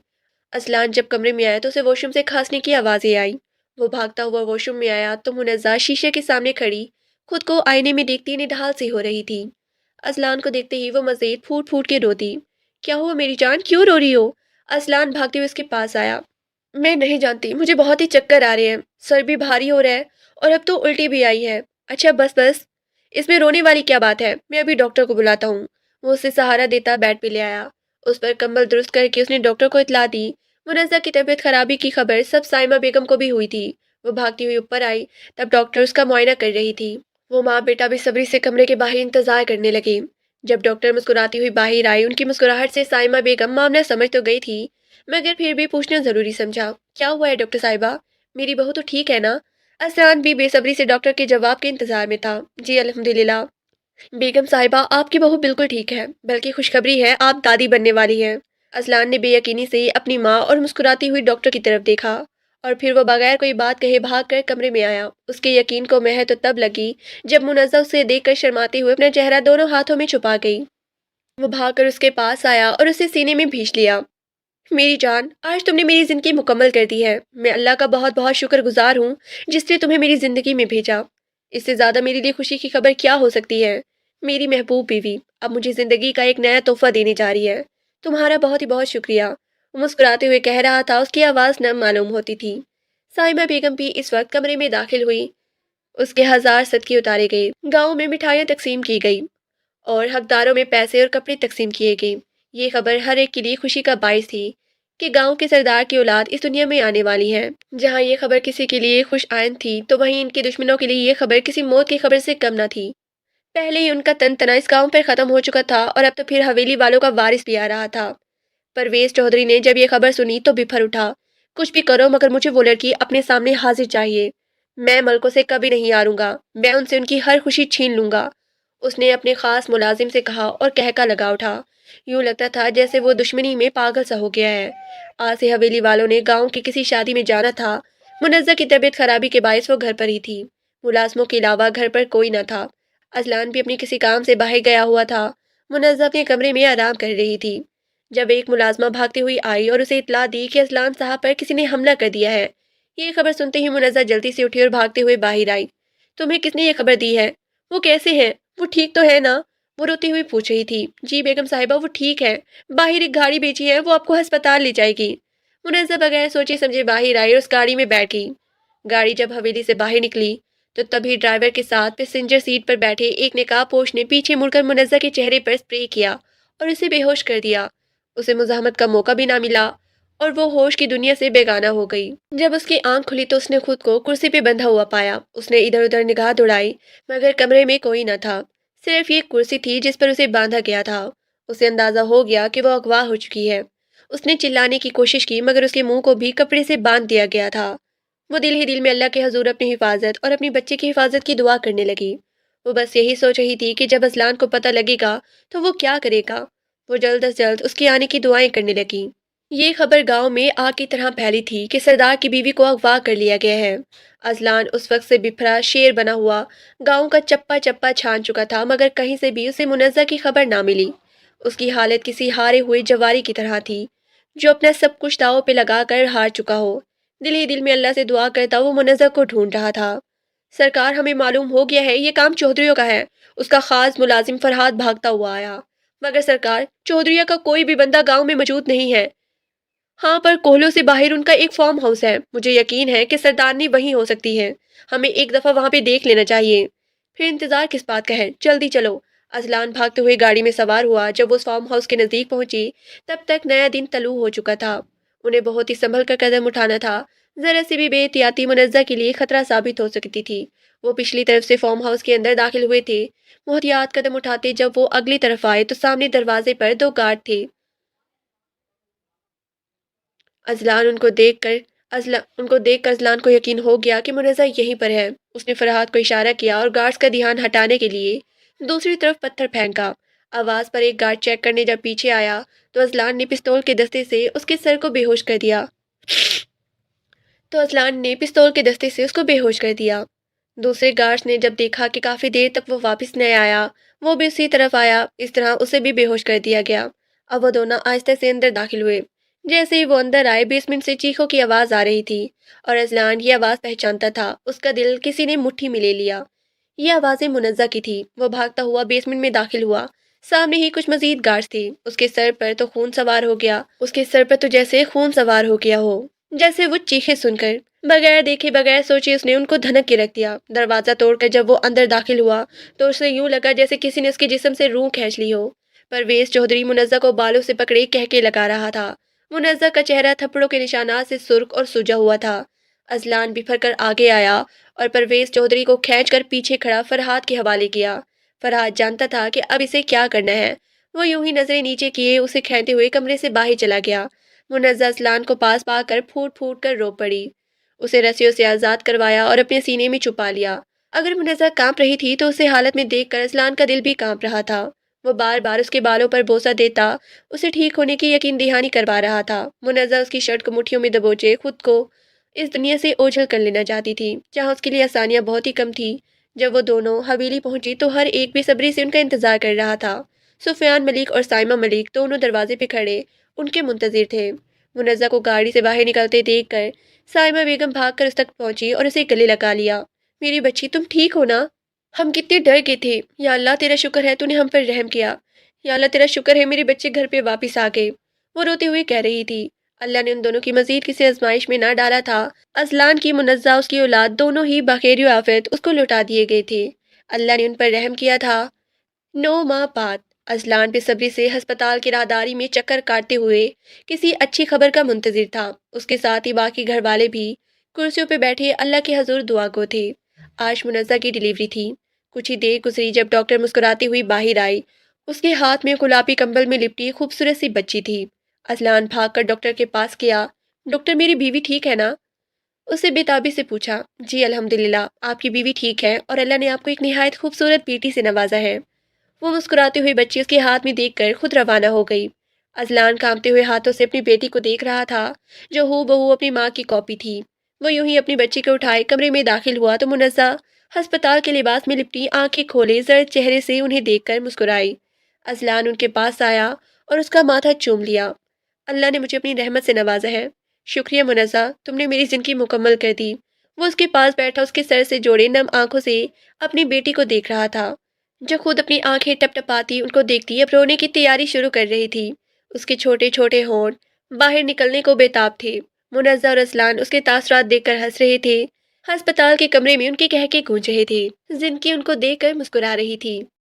اذلان جب کمرے میں آیا تو اسے واش روم سے کھانسنے کی آوازیں آئی۔ وہ بھاگتا ہوا واش روم میں آیا تو منزہ شیشے کے سامنے کھڑی خود کو آئینے میں دیکھتی نڈھال سی ہو رہی تھی۔ اذلان کو دیکھتے ہی وہ مزید پھوٹ پھوٹ کے روتی۔ کیا ہوا میری جان، کیوں رو رہی ہو؟ اذلان بھاگتے ہوئے اس کے پاس آیا۔ میں نہیں جانتی، مجھے بہت ہی چکر آ رہے ہیں، سر بھی بھاری ہو رہا ہے اور اب تو الٹی بھی آئی ہے۔ اچھا بس بس، اس میں رونے والی کیا بات ہے؟ میں ابھی ڈاکٹر کو بلاتا ہوں۔ وہ اسے سہارا دیتا بیڈ پہ لے آیا۔ اس پر کمبل درست کر کے اس نے ڈاکٹر کو اطلاع دی۔ منزہ کی طبیعت خرابی کی خبر سب سائمہ بیگم کو بھی ہوئی تھی۔ وہ بھاگتی ہوئی اوپر آئی، تب ڈاکٹر اس کا معائنہ کر رہی تھی۔ وہ ماں بیٹا بے صبری سے کمرے کے باہر انتظار کرنے لگے۔ جب ڈاکٹر مسکراتی ہوئی باہر آئی، ان کی مسکراہٹ سے سائمہ بیگم معاملہ سمجھ تو گئی تھی، مگر پھر بھی پوچھنا ضروری سمجھا۔ کیا ہوا ہے ڈاکٹر صاحبہ؟ میری بہو تو ٹھیک ہے نا؟ اذلان بھی بے صبری سے ڈاکٹر کے جواب کے انتظار میں تھا۔ جی الحمدللہ بیگم صاحبہ، آپ کی بہو بالکل ٹھیک ہے، بلکہ خوشخبری ہے، آپ دادی بننے والی ہیں۔ اذلان نے بے یقینی سے اپنی ماں اور مسکراتی ہوئی ڈاکٹر کی طرف دیکھا، اور پھر وہ بغیر کوئی بات کہے بھاگ کر کمرے میں آیا۔ اس کے یقین کو مہر تو تب لگی جب منزہ اسے دیکھ کر شرماتے ہوئے اپنا چہرہ دونوں ہاتھوں میں چھپا گئی۔ وہ بھاگ کر اس کے پاس آیا اور اسے سینے میں بھینچ لیا۔ میری جان، آج تم نے میری زندگی مکمل کر دی ہے۔ میں اللہ کا بہت بہت شکر گزار ہوں جس نے تمہیں میری زندگی میں بھیجا۔ اس سے زیادہ میرے لیے خوشی کی خبر کیا ہو سکتی ہے؟ میری محبوب بیوی اب مجھے زندگی کا ایک نیا تحفہ دینے جا رہی ہے۔ تمہارا بہت ہی بہت شکریہ۔ وہ مسکراتے ہوئے کہہ رہا تھا، اس کی آواز نم معلوم ہوتی تھی۔ سائمہ بیگم بھی اس وقت کمرے میں داخل ہوئی۔ اس کے 1000 صدقے اتارے گئے، گاؤں میں مٹھائیاں تقسیم کی گئی اور حقداروں میں پیسے اور کپڑے تقسیم کیے گئے۔ یہ خبر ہر ایک کے لیے خوشی کا باعث تھی کہ گاؤں کے سردار کی اولاد اس دنیا میں آنے والی ہے۔ جہاں یہ خبر کسی کے لیے خوش آئند تھی تو وہیں ان کے دشمنوں کے لیے یہ خبر کسی موت کی خبر سے کم نہ تھی۔ پہلے ہی ان کا تن تنا اس گاؤں پر ختم ہو چکا تھا اور اب تو پھر حویلی والوں کا وارث بھی آ رہا تھا۔ پرویز چودھری نے جب یہ خبر سنی تو بفر اٹھا۔ کچھ بھی کرو مگر مجھے وہ لڑکی اپنے سامنے حاضر چاہیے۔ میں ملکوں سے کبھی نہیں ہاروں گا، میں ان سے ان کی ہر خوشی چھین لوں گا، اس نے اپنے خاص ملازم سے کہا اور کہکا لگا اٹھا۔ یوں لگتا تھا جیسے وہ دشمنی میں پاگل سا ہو گیا ہے۔ آج سے حویلی والوں نے گاؤں کی کسی شادی میں جانا تھا۔ منزہ کی طبیعت خرابی کے باعث وہ گھر پر ہی تھی۔ ملازموں کے علاوہ گھر پر کوئی نہ تھا۔ اذلان بھی اپنی کسی کام سے باہر گیا ہوا تھا۔ منزہ اپنے کمرے میں آرام کر رہی تھی جب ایک ملازمہ بھاگتے ہوئی آئی اور اسے اطلاع دی کہ اذلان صاحب پر کسی نے حملہ کر دیا ہے۔ یہ خبر سنتے ہی منزہ جلدی سے اٹھی اور بھاگتے ہوئے باہر آئی۔ تمہیں کس نے یہ خبر دی ہے؟ وہ کیسے ہیں؟ وہ ٹھیک تو ہے نا؟ وہ روتی ہوئی پوچھ رہی تھی۔ جی بیگم صاحبہ، وہ ٹھیک ہے، باہر ایک گاڑی بھیجی ہے، وہ آپ کو ہسپتال لے جائے گی۔ منزہ بغیر سوچے سمجھے باہر آئی اور اس گاڑی میں بیٹھ گئی۔ گاڑی جب حویلی سے باہر نکلی تو تبھی ڈرائیور کے ساتھ پیسنجر سیٹ پر بیٹھے ایک نقاب پوش نے پیچھے مڑ کر منزہ کے چہرے پر اسپرے کیا اور اسے بے ہوش کر دیا۔ اسے مزاحمت کا موقع بھی نہ ملا اور وہ ہوش کی دنیا سے بیگانہ ہو گئی۔ جب اس کی آنکھ کھلی تو اس نے خود کو کرسی پہ بندھا ہوا پایا۔ اس نے ادھر ادھر نگاہ دوڑائی مگر کمرے میں کوئی نہ تھا، صرف یہ کرسی تھی جس پر اسے باندھا گیا تھا۔ اسے اندازہ ہو گیا کہ وہ اغوا ہو چکی ہے۔ اس نے چلانے کی کوشش کی مگر اس کے منہ کو بھی کپڑے سے باندھ دیا گیا تھا۔ وہ دل ہی دل میں اللہ کے حضور اپنی حفاظت اور اپنی بچے کی حفاظت کی دعا کرنے لگی۔ وہ بس یہی سوچ رہی تھی کہ جب اذلان کو پتہ لگے گا تو وہ کیا کرے گا۔ وہ جلد از جلد اس کے آنے کی دعائیں کرنے لگی۔ یہ خبر گاؤں میں آگ کی طرح پھیلی تھی کہ سردار کی بیوی کو اغوا کر لیا گیا ہے۔ اذلان اس وقت سے بپھرا شیر بنا ہوا گاؤں کا چپا چپا چھان چکا تھا مگر کہیں سے بھی اسے منزہ کی خبر نہ ملی۔ اس کی حالت کسی ہارے ہوئے جواری کی طرح تھی جو اپنا سب کچھ داؤ پہ لگا کر ہار چکا ہو۔ دل ہی دل میں اللہ سے دعا کرتا وہ منزہ کو ڈھونڈ رہا تھا۔ سرکار، ہمیں معلوم ہو گیا ہے یہ کام چودھریوں کا ہے۔ اس کا خاص ملازم فرہاد بھاگتا ہوا آیا۔ مگر سرکار، چودھریوں کا کوئی بھی بندہ گاؤں میں موجود نہیں ہے۔ ہاں، پر کوہلوں سے باہر ان کا ایک فارم ہاؤس ہے۔ مجھے یقین ہے کہ سردارنی وہیں ہو سکتی ہے۔ ہمیں ایک دفعہ وہاں پہ دیکھ لینا چاہیے۔ پھر انتظار کس بات کا ہے، جلدی چلو۔ ازلان بھاگتے ہوئے گاڑی میں سوار ہوا۔ جب وہ اس فارم ہاؤس کے نزدیک پہنچی تب تک نیا دن طلوع ہو چکا تھا۔ انہیں بہت ہی سنبھل کر قدم اٹھانا تھا، ذرا سی بھی بے احتیاطی منزہ کے لیے خطرہ ثابت ہو سکتی تھی۔ وہ پچھلی طرف سے فارم ہاؤس کے اندر داخل ہوئے تھے۔ محتاط قدم اٹھاتے جب وہ اگلی طرف آئے تو سامنے دروازے پر 2 گارڈ تھے۔ ازلان ان کو دیکھ کر ازلان کو یقین ہو گیا کہ منزہ یہیں پر ہے۔ اس نے فرحاد کو اشارہ کیا اور گارڈز کا دھیان ہٹانے کے لیے دوسری طرف پتھر پھینکا۔ آواز پر ایک گارڈ چیک کرنے جب پیچھے آیا تو ازلان نے پستول کے دستے سے اس کے سر کو بے ہوش کر دیا۔ دوسرے گارڈز نے جب دیکھا کہ کافی دیر تک وہ واپس نہیں آیا، وہ بھی اسی طرف آیا۔ اس طرح اسے بھی بے ہوش کر دیا گیا۔ اب وہ دونوں آہستہ سے اندر داخل ہوئے۔ جیسے ہی وہ اندر آئے بیسمنٹ سے چیخوں کی آواز آ رہی تھی اور ازلان یہ آواز پہچانتا تھا۔ اس کا دل کسی نے مٹھی میں لے لیا۔ یہ آوازیں منزہ کی تھی۔ وہ بھاگتا ہوا بیسمنٹ میں داخل ہوا۔ سامنے ہی کچھ مزید گارڈز تھے۔ اس کے سر پر تو جیسے خون سوار ہو گیا ہو، جیسے وہ چیخیں سن کر بغیر دیکھے بغیر سوچے اس نے ان کو دھنک کے رکھ دیا۔ دروازہ توڑ کر جب وہ اندر داخل ہوا تو اسے یوں لگا جیسے کسی نے اس کے جسم سے روح کھینچ لی ہو۔ پرویز چودھری منزہ کو بالوں سے پکڑے کہکے لگا رہا تھا۔ منزہ کا چہرہ تھپڑوں کے نشانات سے سرخ اور سوجا ہوا تھا۔ ازلان بفر کر آگے آیا اور پرویز چودھری کو کھینچ کر پیچھے کھڑا فرحاد کے حوالے کیا۔ فرحاد جانتا تھا کہ اب اسے کیا کرنا ہے۔ وہ یوں ہی نظریں نیچے کیے اسے کھینچتے ہوئے کمرے سے باہر چلا گیا۔ منزہ ازلان کو پاس پا کر پھوٹ پھوٹ کر رو پڑی۔ اسے رسیوں سے آزاد کروایا اور اپنے سینے میں چھپا لیا۔ اگر منزہ کانپ رہی تھی تو اسے حالت میں دیکھ کر ازلان کا دل بھی کانپ رہا تھا۔ وہ بار بار اس کے بالوں پر بوسہ دیتا اسے ٹھیک ہونے کی یقین دہانی کروا رہا تھا۔ منزہ اس کی شرٹ کو مٹھیوں میں دبوچے خود کو اس دنیا سے اوجھل کر لینا چاہتی تھی جہاں اس کے لیے آسانیاں بہت ہی کم تھی۔ جب وہ دونوں حویلی پہنچی تو ہر ایک بے صبری سے ان کا انتظار کر رہا تھا۔ سفیان ملک اور سائمہ ملک دونوں دروازے پہ کھڑے ان کے منتظر تھے۔ منزہ کو گاڑی سے باہر نکلتے دیکھ کر سائمہ بیگم بھاگ کر اس تک پہنچی اور اسے گلے لگا لیا۔ میری بچی، تم ٹھیک ہو نا؟ ہم کتنے ڈر گئے تھے۔ یا اللہ تیرا شکر ہے تو نے ہم پر رحم کیا۔ یا اللہ تیرا شکر ہے میرے بچے گھر پہ واپس آ گئے، وہ روتے ہوئے کہہ رہی تھی۔ اللہ نے ان دونوں کی مزید کسی آزمائش میں نہ ڈالا تھا۔ ازلان کی منزہ اس کی اولاد دونوں ہی بخیر و عافیت اس کو لوٹا دیے گئے تھے۔ اللہ نے ان پر رحم کیا تھا۔ 9 ماہ بعد ازلان بے صبری سے ہسپتال کی راہداری میں چکر کاٹتے ہوئے کسی اچھی خبر کا منتظر تھا۔ اس کے ساتھ ہی باقی گھر والے بھی کرسیوں پہ بیٹھے اللہ کے حضور دعا گو تھے۔ آج منزہ کی ڈیلیوری تھی۔ کچھ ہی دیر گزری جب ڈاکٹر مسکراتی ہوئی باہر آئی۔ اس کے ہاتھ میں گلابی کمبل میں لپٹی خوبصورت سی بچی تھی۔ ازلان بھاگ کر ڈاکٹر کے پاس گیا۔ ڈاکٹر، میری بیوی ٹھیک ہے نا؟ اسے بےتابی سے پوچھا۔ جی الحمدللہ، آپ کی بیوی ٹھیک ہے اور اللہ نے آپ کو ایک نہایت خوبصورت بیٹی سے نوازا ہے۔ وہ مسکراتے ہوئی بچی اس کے ہاتھ میں دیکھ کر خود روانہ ہو گئی۔ ازلان کانپتے ہوئے ہاتھوں سے اپنی بیٹی کو دیکھ رہا تھا جو ہو بہو اپنی ماں کی کاپی تھی۔ وہ یوں ہی اپنی بچی کو اٹھائے کمرے میں داخل ہوا تو منزہ ہسپتال کے لباس میں لپٹی آنکھیں کھولے زرد چہرے سے انہیں دیکھ کر مسکرائی۔ ازلان ان کے پاس آیا اور اس کا ماتھا چوم لیا۔ اللہ نے مجھے اپنی رحمت سے نوازا ہے۔ شکریہ منزہ، تم نے میری زندگی مکمل کر دی۔ وہ اس کے پاس بیٹھا اس کے سر سے جوڑے نم آنکھوں سے اپنی بیٹی کو دیکھ رہا تھا جو خود اپنی آنکھیں ٹپ ٹپاتی ان کو دیکھتی اب رونے کی تیاری شروع کر رہی تھی۔ اس کے چھوٹے چھوٹے ہونٹ باہر نکلنے کو بےتاب تھے۔ منزہ اور ازلان اس کے تاثرات دیکھ کر ہنس رہے تھے۔ ہسپتال کے کمرے میں ان کے کہکے گونج رہے تھے۔ زندگی ان کو دیکھ کر مسکرا رہی تھی۔